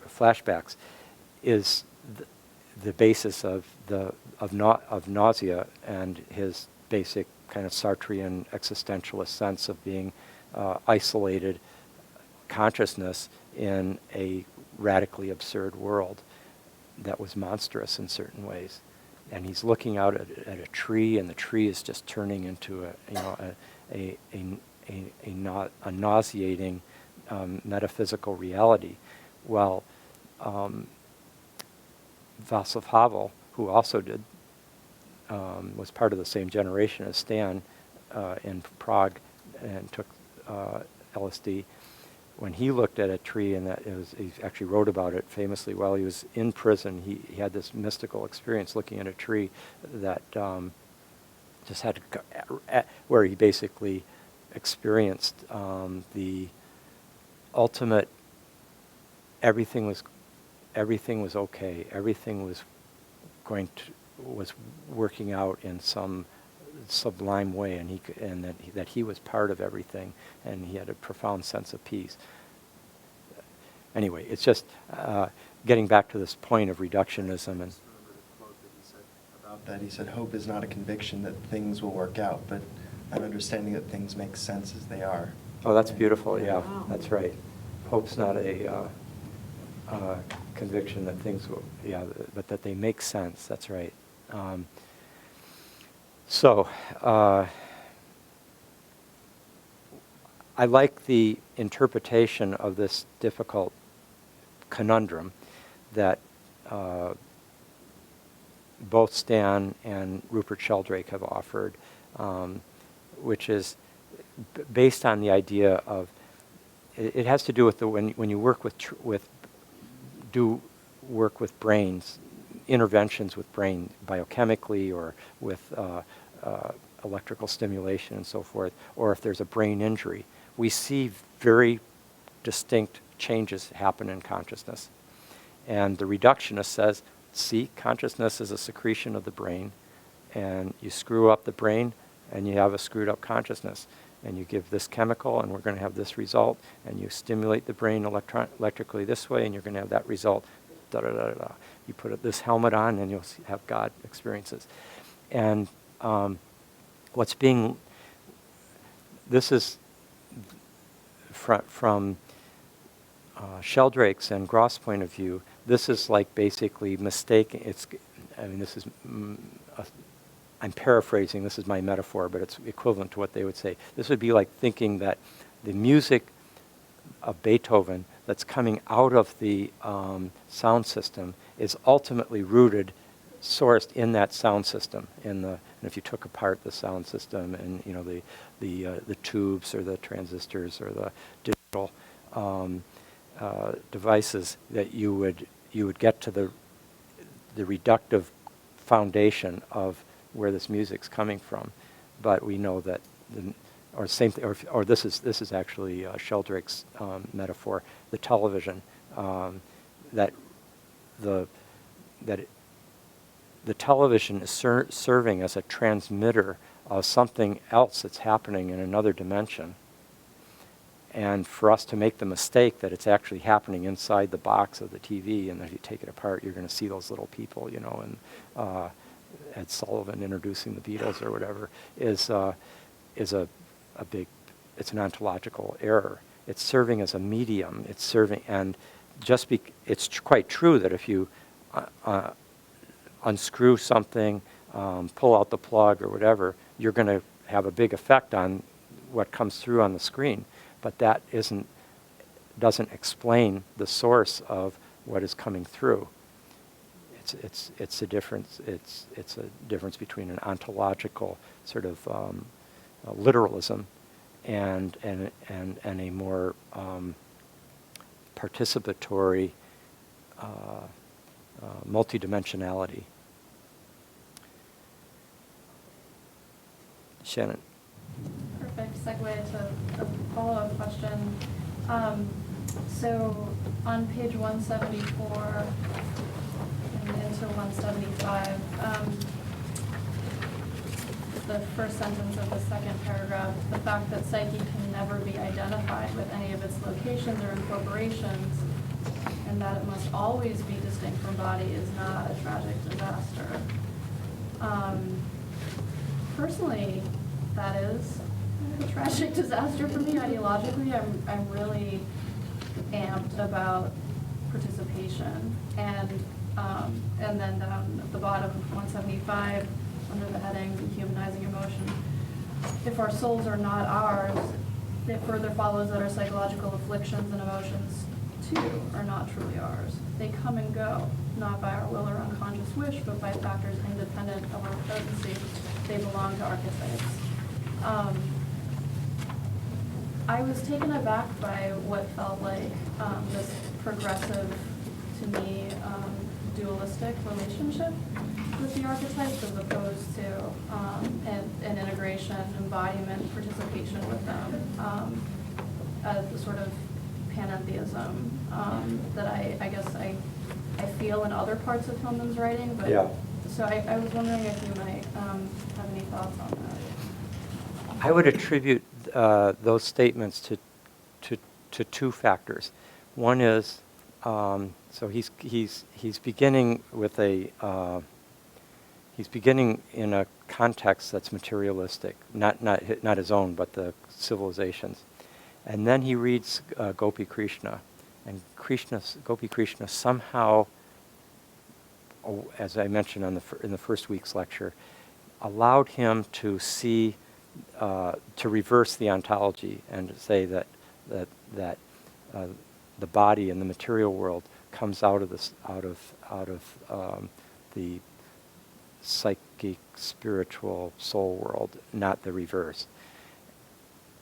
flashbacks, is the basis of nausea and his basic kind of Sartrean existentialist sense of being isolated consciousness in a radically absurd world that was monstrous in certain ways. And he's looking out at a tree, and the tree is just turning into a nauseating metaphysical reality. Well, Václav Havel, who also was part of the same generation as Stan in Prague and took LSD, when he looked at a tree, and he actually wrote about it famously while he was in prison, he had this mystical experience looking at a tree that just had to where he basically experienced the ultimate, everything was okay, everything was working out in some sublime way, and that he was part of everything, and he had a profound sense of peace. Anyway, it's just getting back to this point of reductionism. And quote that he said about that. He said, "Hope is not a conviction that things will work out, but an understanding that things make sense as they are." Oh, that's beautiful. Yeah, Wow. that's right. Hope's not a conviction that things will, but that they make sense. That's right. So, I like the interpretation of this difficult conundrum that both Stan and Rupert Sheldrake have offered, which is based on the idea of, it has to do with when you work work with brains, interventions with brain biochemically or with electrical stimulation and so forth, or if there's a brain injury, we see very distinct changes happen in consciousness. And the reductionist says, see, consciousness is a secretion of the brain, and you screw up the brain, and you have a screwed up consciousness. And you give this chemical, and we're going to have this result, and you stimulate the brain electrically this way, and you're going to have that result. Da, da, da, da, da. You put this helmet on, and you'll have God experiences. And this is from Sheldrake's and Groff's point of view, this is like basically mistaking, this is, I'm paraphrasing, this is my metaphor, but it's equivalent to what they would say. This would be like thinking that the music of Beethoven that's coming out of the sound system is ultimately rooted, sourced in that sound system. And if you took apart the sound system and the tubes or the transistors or the digital devices, that you would get to the reductive foundation of where this music's coming from. But we know that this is actually Sheldrake's metaphor, the television, that the television is serving as a transmitter of something else that's happening in another dimension. And for us to make the mistake that it's actually happening inside the box of the TV, and if you take it apart, you're going to see those little people, and Ed Sullivan introducing the Beatles or whatever, is a big, it's an ontological error. It's serving as a medium. It's serving, and it's quite true that if you unscrew something, pull out the plug or whatever, you're going to have a big effect on what comes through on the screen. But that doesn't explain the source of what is coming through. It's a difference. It's a difference between an ontological sort of literalism and a more participatory multidimensionality. Shannon. Perfect segue to a follow-up question. So on page 174 and into 175, the first sentence of the second paragraph, the fact that psyche can never be identified with any of its locations or incorporations, and that it must always be distinct from body, is not a tragic disaster. Personally, that is a tragic disaster for me ideologically. I'm really amped about participation, and then down at the bottom of 175, under the heading "Dehumanizing Emotion," if our souls are not ours, it further follows that our psychological afflictions and emotions too are not truly ours. They come and go, not by our will or unconscious wish, but by factors independent of our potency. They belong to archetypes. I was taken aback by what felt like this progressive, to me, dualistic relationship with the archetypes, as opposed to an integration, embodiment, participation with them, as the sort of panentheism that I guess I feel in other parts of Hillman's writing. But Yeah. So I was wondering if you might have any thoughts on that. I would attribute those statements to two factors. One is, so he's beginning with he's beginning in a context that's materialistic, not his own, but the civilizations, and then he reads Gopi Krishna, and Gopi Krishna somehow, as I mentioned in the first week's lecture, allowed him to see, to reverse the ontology and to say that the body in the material world comes out of the psychic, spiritual, soul world, not the reverse.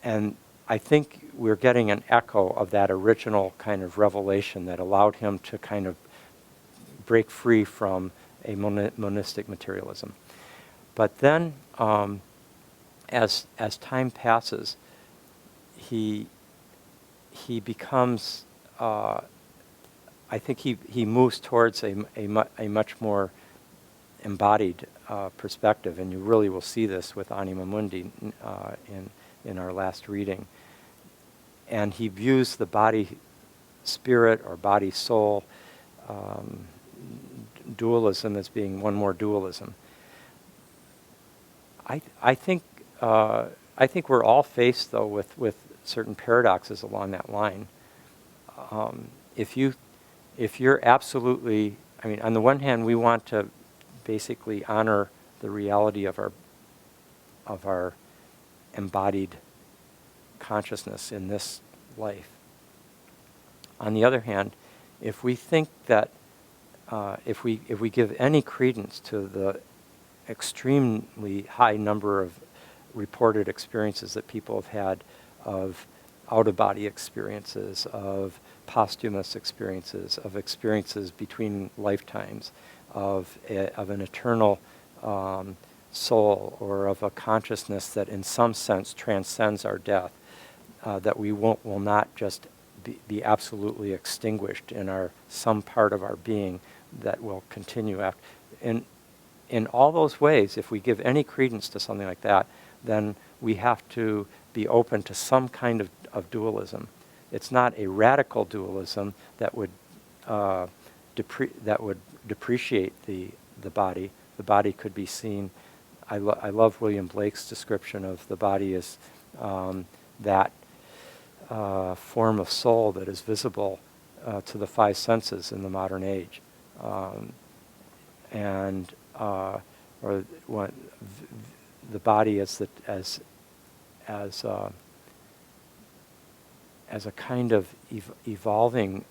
And I think we're getting an echo of that original kind of revelation that allowed him to kind of break free from a monistic materialism. But then, as time passes, he he becomes, I think he moves towards a much more embodied perspective, and you really will see this with Anima Mundi in our last reading. And he views the body spirit or body soul dualism as being one more dualism. I think we're all faced though with certain paradoxes along that line. If you're absolutely, I mean, on the one hand, we want to basically honor the reality of our embodied consciousness in this life. On the other hand, if we think that if we give any credence to the extremely high number of reported experiences that people have had of out-of-body experiences, of posthumous experiences, of experiences between lifetimes, of an eternal soul, or of a consciousness that in some sense transcends our death, that we will not just be absolutely extinguished in some part of our being that will continue after. In all those ways, if we give any credence to something like that, then we have to be open to some kind of dualism. It's not a radical dualism that would depreciate the body. The body could be seen. I love William Blake's description of the body as that form of soul that is visible to the five senses in the modern age, or the body as a kind of evolving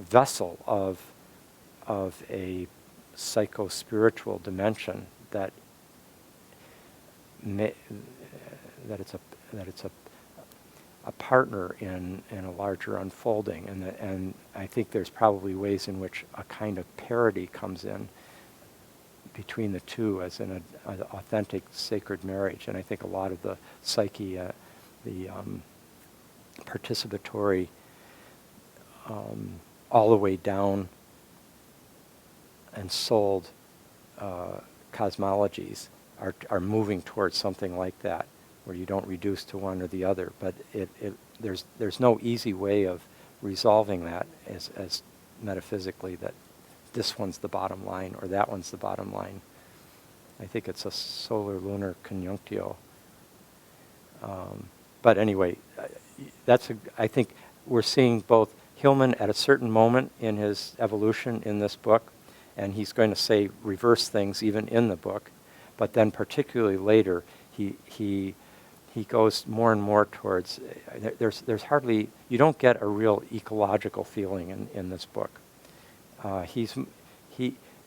vessel of a psycho-spiritual dimension that it's a partner in a larger unfolding, and I think there's probably ways in which a kind of parity comes in between the two, as in an authentic sacred marriage. And I think a lot of the psyche, the participatory, all the way down and souled cosmologies are moving towards something like that, where you don't reduce to one or the other. But there's no easy way of resolving that as metaphysically, that this one's the bottom line or that one's the bottom line. I think it's a solar-lunar conjunctio. But anyway, I think we're seeing both Hillman at a certain moment in his evolution in this book, and he's going to say reverse things even in the book, but then particularly later, he goes more and more towards, there's hardly, you don't get a real ecological feeling in this book.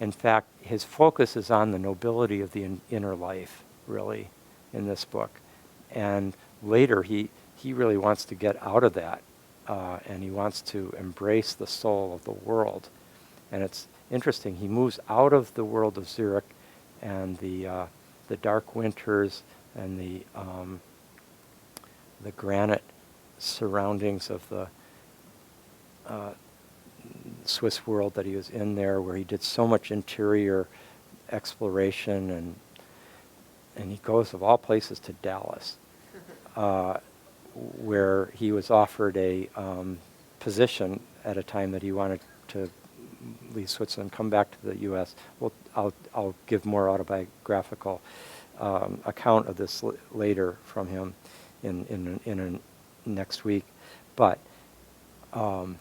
In fact, his focus is on the nobility of the inner life, really, in this book. And later, he really wants to get out of that, and he wants to embrace the soul of the world. And it's interesting, he moves out of the world of Zurich and the dark winters and the granite surroundings of the Swiss world that he was in there, where he did so much interior exploration, and he goes of all places to Dallas, where he was offered a position at a time that he wanted to leave Switzerland, come back to the U.S. Well, I'll give more autobiographical account of this later from him in next week, but in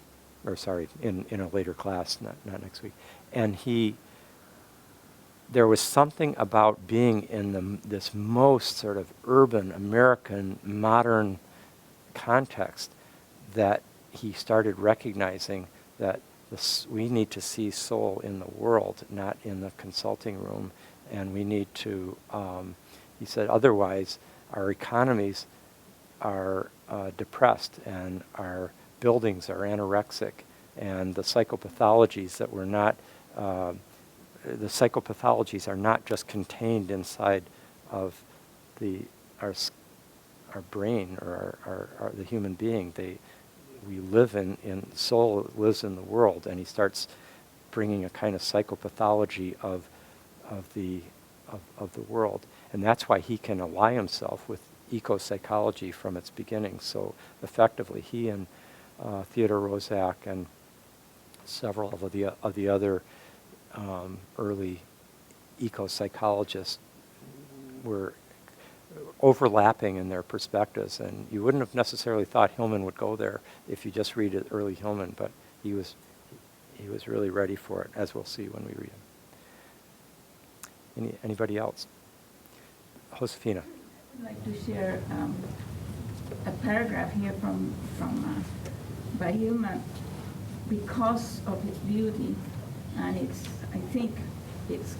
a later class, not next week. And there was something about being in this most sort of urban American modern context that he started recognizing that we need to see soul in the world, not in the consulting room, and we need to, he said, otherwise our economies are depressed and our buildings are anorexic, and the psychopathologies that we're not, the psychopathologies are not just contained inside of our brain or the human being. We live in soul lives in the world, and he starts bringing a kind of psychopathology of the world, and that's why he can ally himself with eco-psychology from its beginning so effectively. He and Theodore Roszak and several of the other early eco-psychologists were overlapping in their perspectives, and you wouldn't have necessarily thought Hillman would go there if you just read early Hillman, but he was really ready for it, as we'll see when we read him. Anybody else? Josefina. I'd like to share a paragraph here by Hillman because of its beauty and I think its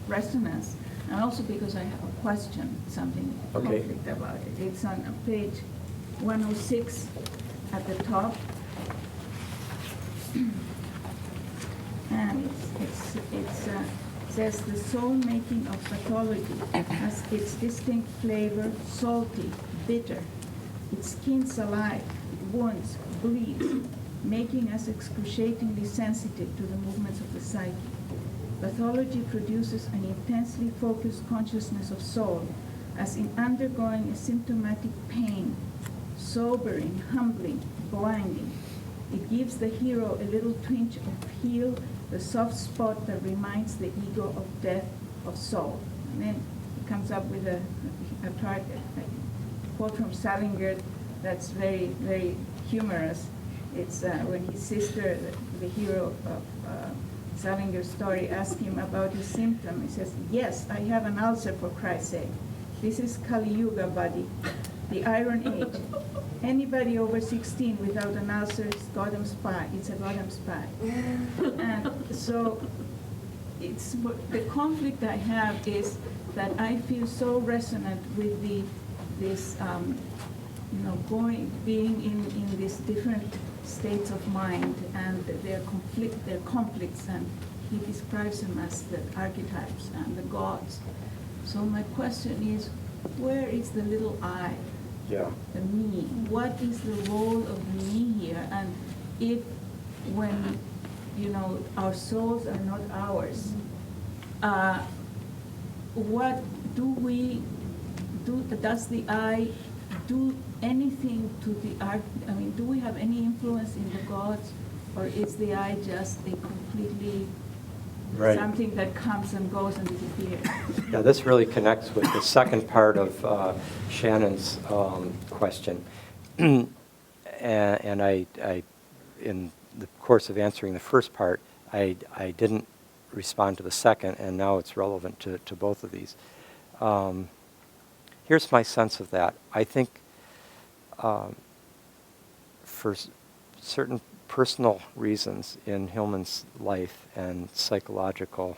resonance, and also because I have a question, something conflict about it. It's on page 106 at the top, and it says the soul making of pathology has its distinct flavor, salty, bitter. Its skin's alive, it wounds, bleeds, making us excruciatingly sensitive to the movements of the psyche. Pathology produces an intensely focused consciousness of soul, as in undergoing a symptomatic pain, sobering, humbling, blinding. It gives the hero a little twinge of heal, the soft spot that reminds the ego of death of soul. And then it comes up with a quote from Salinger that's very, very humorous. It's when his sister, the hero of Salinger's story, asked him about his symptom. He says, "Yes, I have an ulcer, for Christ's sake. This is Kali Yuga, buddy, the Iron Age. Anybody over 16 without an ulcer is goddamn spy. It's a goddamn spy." And so the conflict I have is that I feel so resonant with being in these different states of mind and their conflicts, and he describes them as the archetypes and the gods. So my question is, where is the little I? Yeah. The me. What is the role of the me here? And if, when our souls are not ours, what do we do? Does the I do anything to the art? I mean, do we have any influence in the gods, or is the I just a completely something that comes and goes and disappears? Yeah, this really connects with the second part of Shannon's question. and I, in the course of answering the first part, I didn't respond to the second, and now it's relevant to both of these. Here's my sense of that. I think for certain personal reasons in Hillman's life and psychological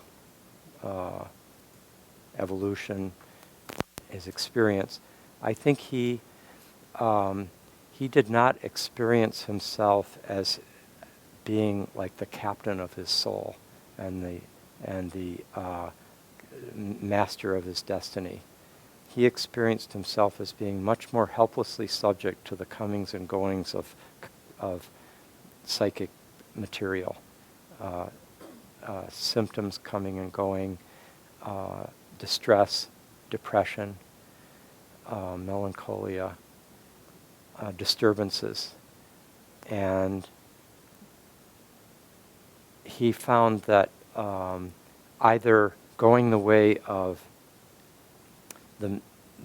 evolution, his experience, I think he did not experience himself as being like the captain of his soul and the master of his destiny. He experienced himself as being much more helplessly subject to the comings and goings of psychic material, symptoms coming and going, distress, depression, melancholia, disturbances. And he found that either going the way of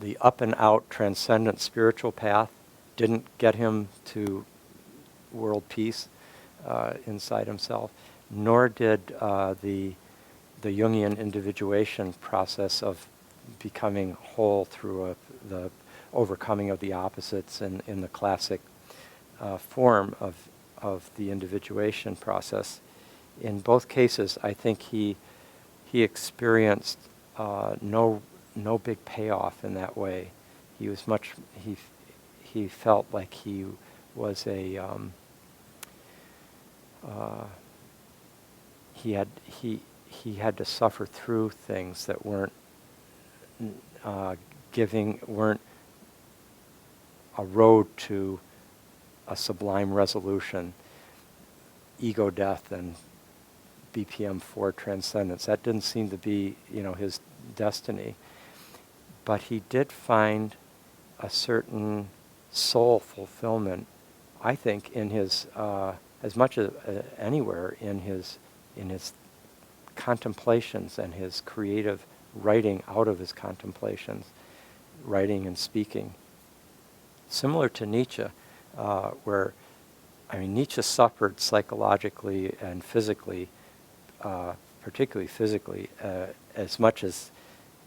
the up and out transcendent spiritual path didn't get him to world peace inside himself, nor did the Jungian individuation process of becoming whole through the overcoming of the opposites in the classic form of the individuation process. In both cases, I think he experienced no big payoff in that way. He was he felt like he was he had to suffer through things that weren't a road to a sublime resolution, ego death and BPM-4 transcendence. That didn't seem to be, his destiny. But he did find a certain soul fulfillment, I think, in his, as much as anywhere, in his contemplations and his creative writing out of his contemplations, writing and speaking. Similar to Nietzsche, where, Nietzsche suffered psychologically and physically, particularly physically, as much as,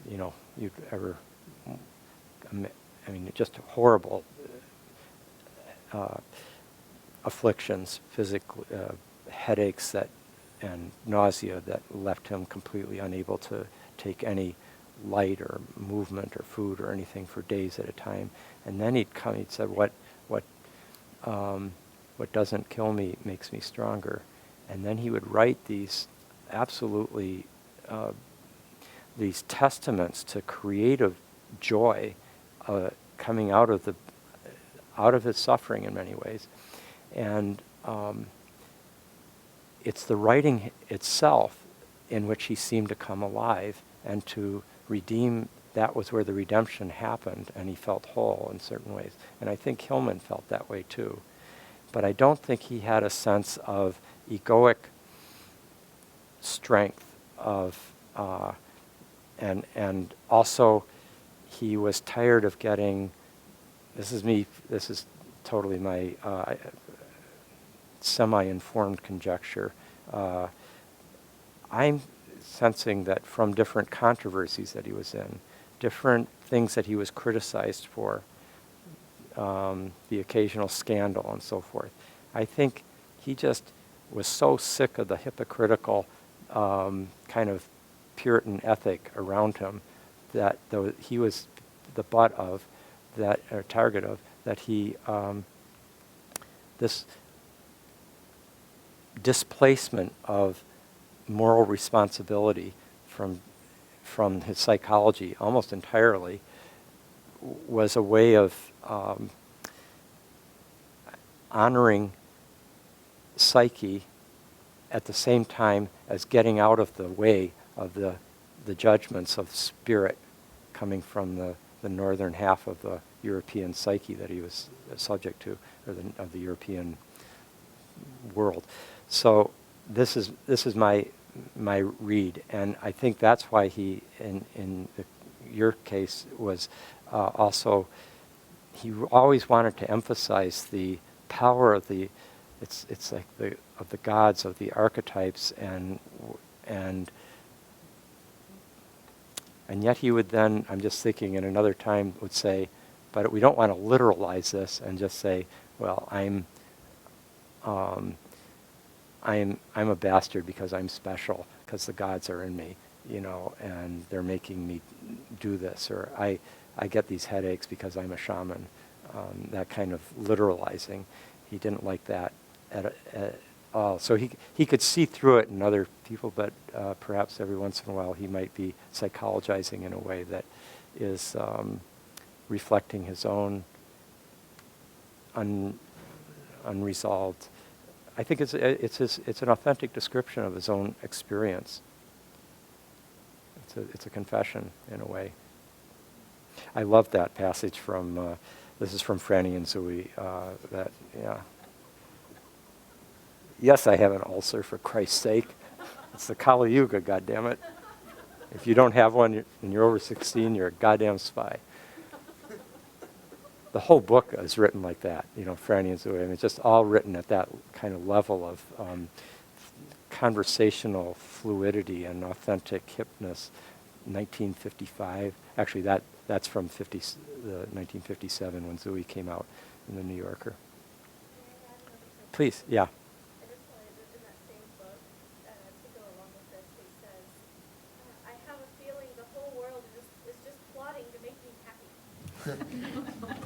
you'd ever, just horrible afflictions, physical headaches and nausea that left him completely unable to take any light or movement or food or anything for days at a time. And then he'd said, what doesn't kill me makes me stronger. And then he would write these absolutely, these testaments to creative joy coming out of his suffering in many ways. And it's the writing itself in which he seemed to come alive and to redeem. That was where the redemption happened, and he felt whole in certain ways. And I think Hillman felt that way too. But I don't think he had a sense of egoic strength and also he was tired of getting, this is totally my semi-informed conjecture. I'm sensing that from different controversies that he was in, different things that he was criticized for, the occasional scandal and so forth, I think he just was so sick of the hypocritical kind of Puritan ethic around him that he was the butt of that, or target of, that he, this displacement of moral responsibility from his psychology almost entirely was a way of honoring psyche at the same time as getting out of the way of the judgments of spirit coming from the northern half of the European psyche that he was subject to, or of the European world. So this is my read, and I think that's why he, in your case, was also, he always wanted to emphasize the power of the, it's like of the gods, of the archetypes, and yet he would then, I'm just thinking in another time, would say, but we don't want to literalize this and just say, well, I'm a bastard because I'm special, because the gods are in me, and they're making me do this, or I get these headaches because I'm a shaman. That kind of literalizing, he didn't like that at all. So he could see through it in other people, but perhaps every once in a while he might be psychologizing in a way that is reflecting his own unresolved. I think it's an authentic description of his own experience. It's a confession in a way. I love that passage from. This is from Franny and Zooey. Yes, I have an ulcer, for Christ's sake. It's the Kali Yuga, goddammit. If you don't have one and you're over 16, you're a goddamn spy. The whole book is written like that, Franny and Zooey. It's just all written at that kind of level of conversational fluidity and authentic hipness. 1955. Actually, that's from 1957 when Zooey came out in the New Yorker. Please, yeah.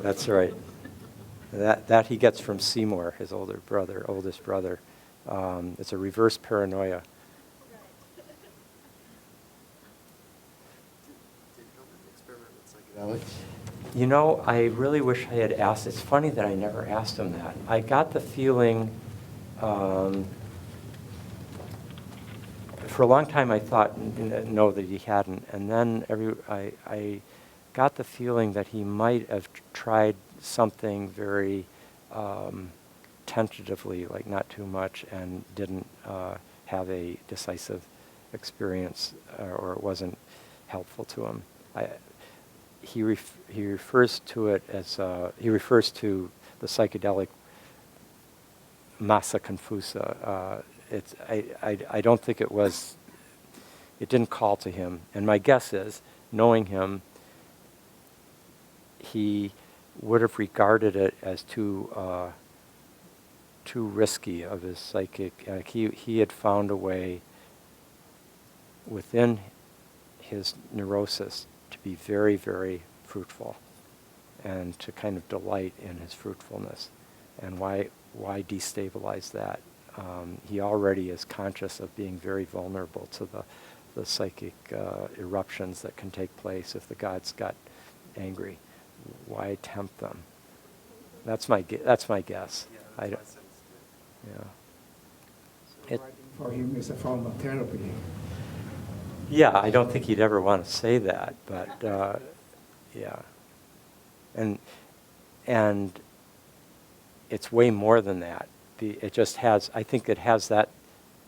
That's right. That he gets from Seymour, his oldest brother. It's a reverse paranoia. Did Hillman experiment with psychedelics? You know, I really wish I had asked. It's funny that I never asked him that. I got the feeling, for a long time I thought, no, that he hadn't. And then I got the feeling that he might have tried something very tentatively, like not too much, and didn't have a decisive experience, or it wasn't helpful to him. He refers to it as, he refers to the psychedelic massa confusa. I don't think it didn't call to him. And my guess is, knowing him, he would have regarded it as too risky of his psychic. He had found a way within his neurosis to be very, very fruitful, and to kind of delight in his fruitfulness. And why destabilize that? He already is conscious of being very vulnerable to the psychic eruptions that can take place if the gods got angry. Why tempt them? That's my guess. I don't, yeah. So writing for him is a form of therapy. Yeah, I don't think he'd ever want to say that, but yeah. And it's way more than that. It just has, I think it has that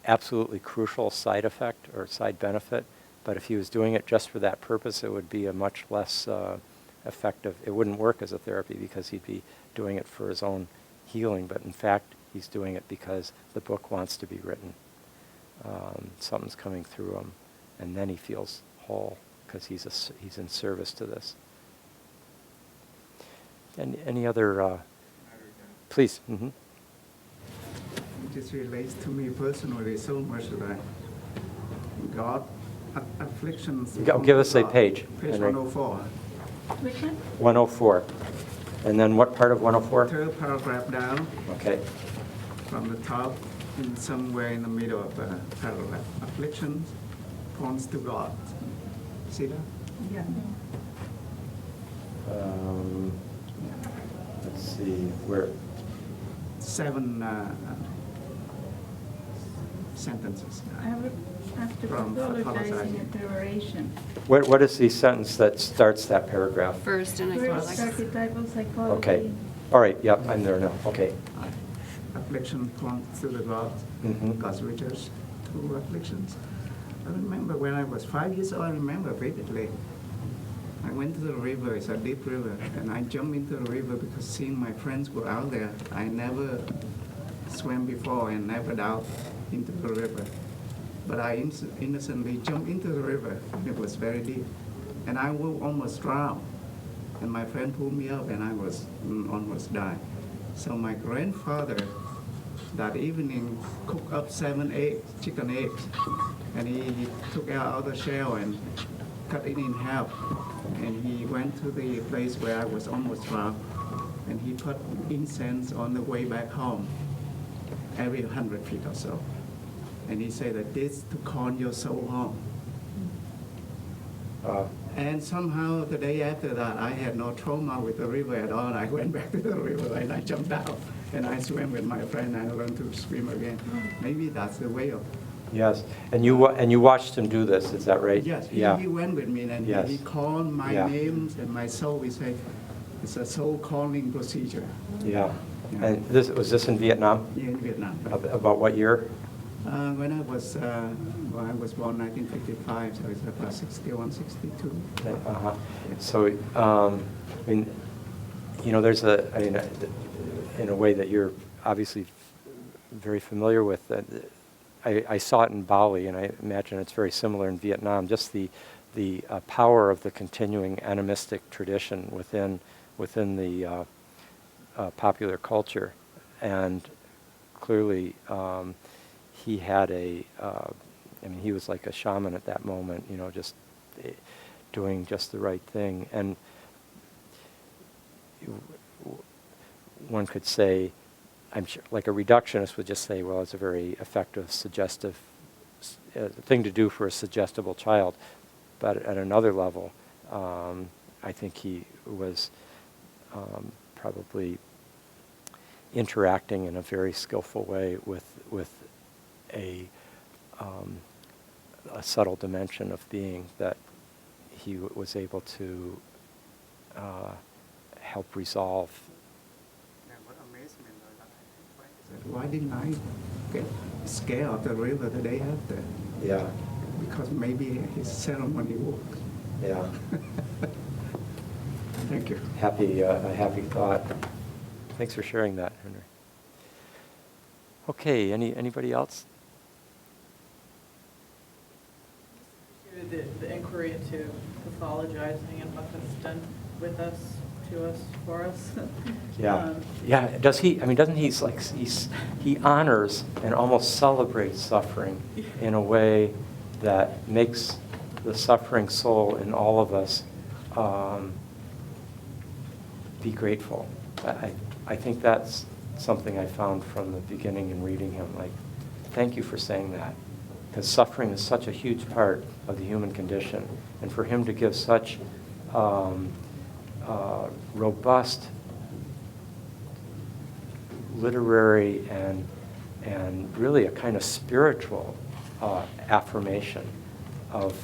absolutely crucial side effect or side benefit, but if he was doing it just for that purpose, it would be a much less effective, it wouldn't work as a therapy because he'd be doing it for his own healing, but in fact, he's doing it because the book wants to be written. Something's coming through him, and then he feels whole because he's in service to this. And any other, please. Mm-hmm. This relates to me personally so much that I got afflictions. Give us a page. Page Henry. 104. Which one? 104. And then what part of 104? Third paragraph down Okay. from the top, in somewhere in the middle of the paragraph. Afflictions points to God. See that? Yeah. Let's see, where? 7 sentences. After From pathologizing apologizing. a peroration. What is the sentence that starts that paragraph? First, and I feel First, like archetypal psychology. Okay. All right, yep, I'm there now. Okay. Affliction points to the gods. Mhm. God's reaches to afflictions. I remember when I was 5 years old, I remember vividly. I went to the river, it's a deep river, and I jumped into the river because seeing my friends were out there. I never swam before and never dived into the river. But I innocently jumped into the river, and it was very deep. And I will almost drown. And my friend pulled me up, and I was almost died. So my grandfather, that evening, cooked up 7 chicken eggs. And he took out the shell and cut it in half. And he went to the place where I was almost drowned. And he put incense on the way back home, every 100 feet or so. And he said that this to call your soul home. And somehow the day after that, I had no trauma with the river at all. I went back to the river and I jumped out. And I swam with my friend and I learned to swim again. Maybe that's the way of... Yes, and you watched him do this, is that right? Yes, Yeah. he went with me and Yes. he called my Yeah. names and my soul. We say it's a soul calling procedure Yeah. Yeah. And was this in Vietnam? in Vietnam. About what year? When I was born 1955, so it's about 61, 62. Uh-huh. So, I mean, there's in a way that you're obviously very familiar with, I saw it in Bali, and I imagine it's very similar in Vietnam, just the power of the continuing animistic tradition within the popular culture. And clearly, he had he was like a shaman at that moment, just doing just the right thing. And one could say, I'm sure, like a reductionist would just say, well, it's a very effective, suggestive thing to do for a suggestible child. But at another level, I think he was probably interacting in a very skillful way with a subtle dimension of being that he was able to help resolve. Yeah, what amazed me though, I think, why didn't I get scared of the river the day after? Yeah, Because maybe his ceremony works. yeah. Thank you. A happy thought. Thanks for sharing that, Henry. Okay, anybody else? The inquiry into pathologizing and what that's done with us, to us, for us. Yeah. Yeah. Does he? I mean, doesn't he? He honors and almost celebrates suffering in a way that makes the suffering soul in all of us be grateful. I think that's something I found from the beginning in reading him. Like, thank you for saying that, because suffering is such a huge part of the human condition, and for him to give such robust literary and really a kind of spiritual affirmation of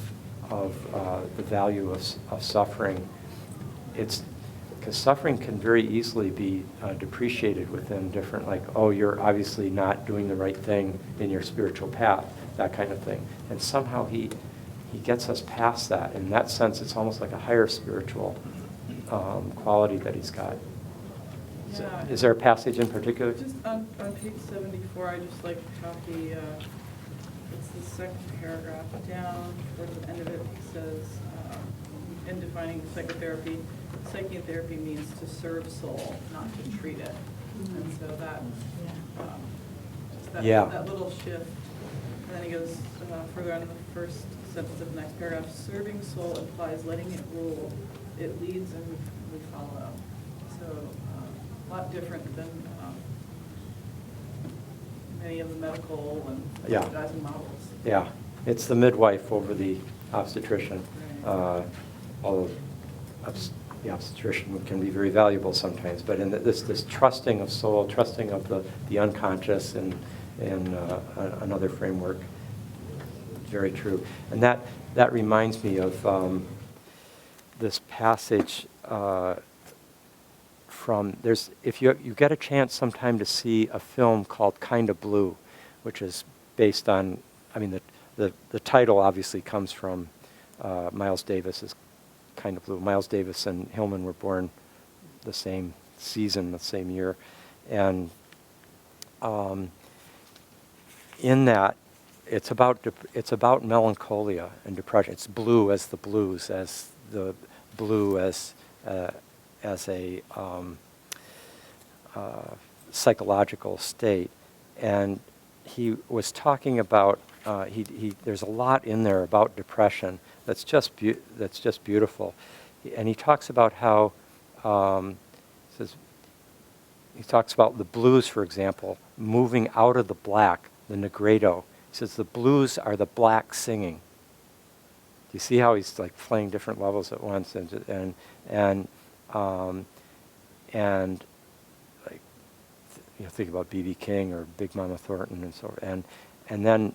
the value of suffering. It's because suffering can very easily be depreciated within different, like, oh, you're obviously not doing the right thing in your spiritual path, that kind of thing. And somehow he gets us past that. In that sense, it's almost like a higher spiritual quality that he's got. Yeah. Is there a passage in particular? Just on page 74, I just like how he, it's the second paragraph down, towards the end of it, he says, in defining psychotherapy means to serve soul, not to treat it. And so that, just that little shift. And then he goes further on in the first sentence of the next paragraph, serving soul implies letting it rule. It leads and we follow. So a lot different than many of the medical and pathologizing models. Yeah, it's the midwife over the obstetrician. Right. Although the obstetrician can be very valuable sometimes, but in this trusting of soul, trusting of the unconscious in another framework, very true. And that reminds me of this passage from, if you get a chance sometime to see a film called Kind of Blue, which is based on, I mean, the title obviously comes from Miles Davis's Kind of Blue. Miles Davis and Hillman were born the same season, the same year. And in that, it's about melancholia and depression. It's blue as the blues, as the blue as a psychological state. And he was talking about there's a lot in there about depression that's just beautiful. And he talks about how he talks about the blues, for example, moving out of the black, the negredo. He says the blues are the black singing. Do you see how he's like playing different levels at once, and like, think about B.B. King or Big Mama Thornton and so on. And then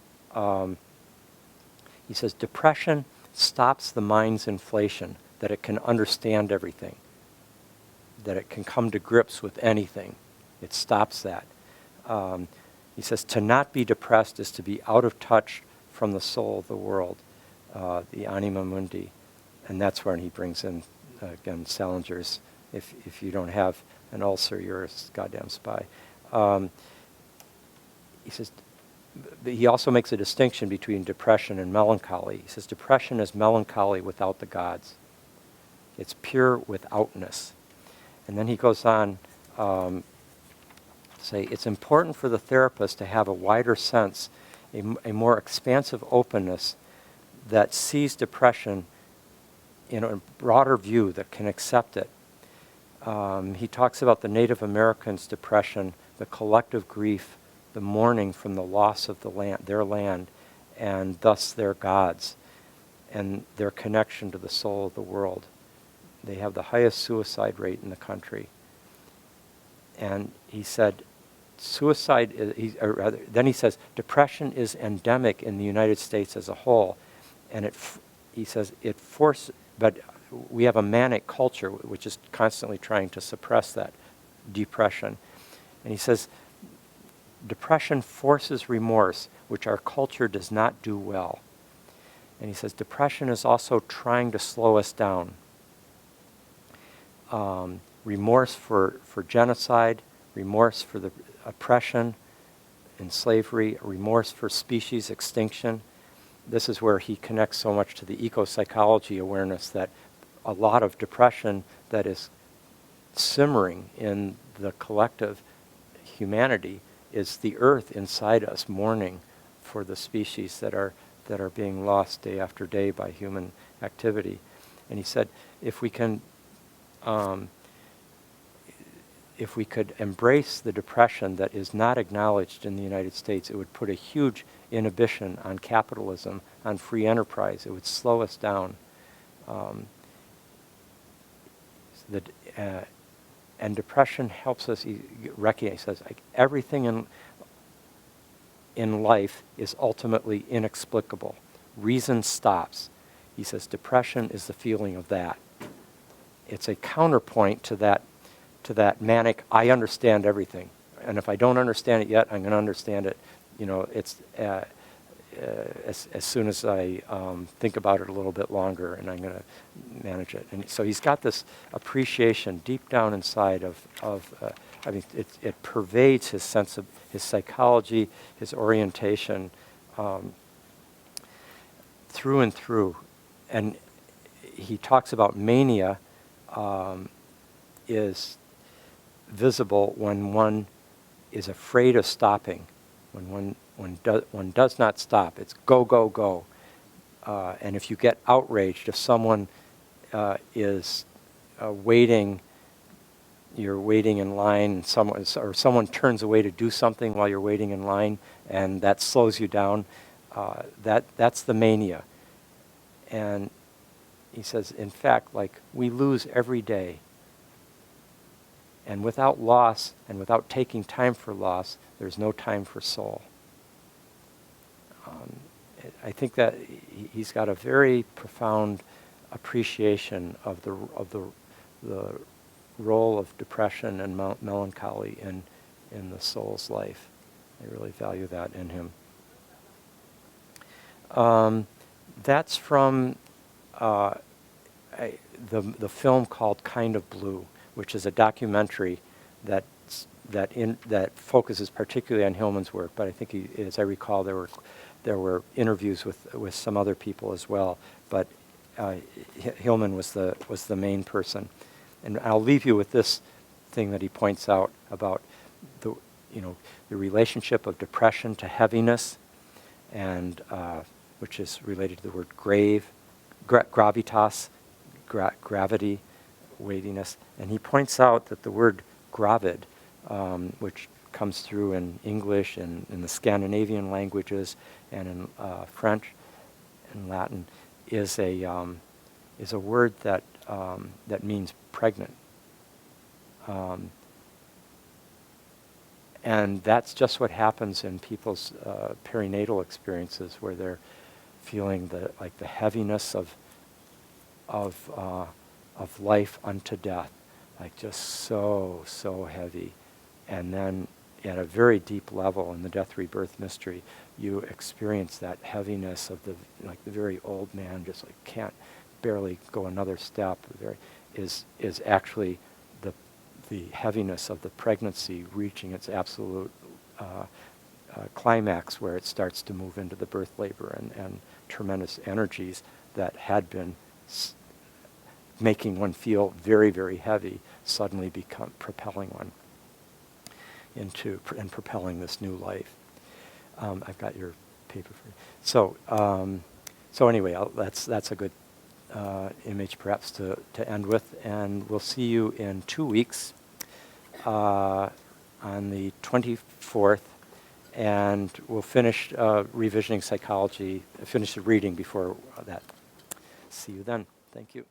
he says depression stops the mind's inflation, that it can understand everything, that it can come to grips with anything. It stops that. He says to not be depressed is to be out of touch from the soul of the world, the anima mundi. And that's when he brings in, again, Salinger's, if you don't have an ulcer, you're a goddamn spy. He says, he also makes a distinction between depression and melancholy. He says depression is melancholy without the gods. It's pure withoutness. And then he goes on to say, it's important for the therapist to have a wider sense, a more expansive openness that sees depression in a broader view, that can accept it. He talks about the Native Americans' depression, the collective grief, the mourning from the loss of their land, and thus their gods, and their connection to the soul of the world. they have the highest suicide rate in the country. And he said, suicide is, or rather, then he says, depression is endemic in the United States as a whole. And he says, but we have a manic culture which is constantly trying to suppress that depression. And he says, depression forces remorse, which our culture does not do well. And he says, depression is also trying to slow us down. Remorse for genocide, remorse for the oppression and slavery, remorse for species extinction. This is where he connects so much to the eco-psychology awareness that a lot of depression that is simmering in the collective humanity is the earth inside us mourning for the species that are being lost day after day by human activity. And he said, if we could embrace the depression that is not acknowledged in the United States, it would put a huge inhibition on capitalism, on free enterprise. It would slow us down. And depression helps us recognize, he says, like, everything in life is ultimately inexplicable. Reason stops. He says depression is the feeling of that. It's a counterpoint to that manic, I understand everything. And if I don't understand it yet, I'm going to understand it. You know, it's as soon as I think about it a little bit longer, and I'm going to manage it. And so he's got this appreciation deep down inside of I mean, it pervades his sense of his psychology, his orientation, through and through. And he talks about mania is visible when one is afraid of stopping, when one does not stop. It's go, go, go. And if you get outraged, if someone is waiting, you're waiting in line, and someone turns away to do something while you're waiting in line, and that slows you down, that's the mania. And he says, in fact, like, we lose every day. And without loss and without taking time for loss, there's no time for soul. I think that he's got a very profound appreciation of the role of depression and melancholy in the soul's life. I really value that in him. That's from the film called Kind of Blue, which is a documentary that focuses particularly on Hillman's work. But I think, as I recall, there were interviews with some other people as well. But Hillman was the main person. And I'll leave you with this thing that he points out about the relationship of depression to heaviness, and which is related to the word gravitas, gravity, weightiness. And he points out that the word gravid, which comes through in English and in the Scandinavian languages and in French and Latin, is a word that means pregnant. And that's just what happens in people's perinatal experiences, where they're feeling the heaviness of life unto death, like just so heavy. And then at a very deep level in the death rebirth mystery, you experience that heaviness of the very old man, just like can't barely go another step. Is actually the heaviness of the pregnancy reaching its absolute climax, where it starts to move into the birth labor, and tremendous energies that had been making one feel very, very heavy suddenly become propelling one into and propelling this new life. I've got your paper for you. So anyway, that's a good image perhaps to end with, and we'll see you in 2 weeks on the 24th, and we'll finish revisioning psychology, finish the reading before that. See you then. Thank you.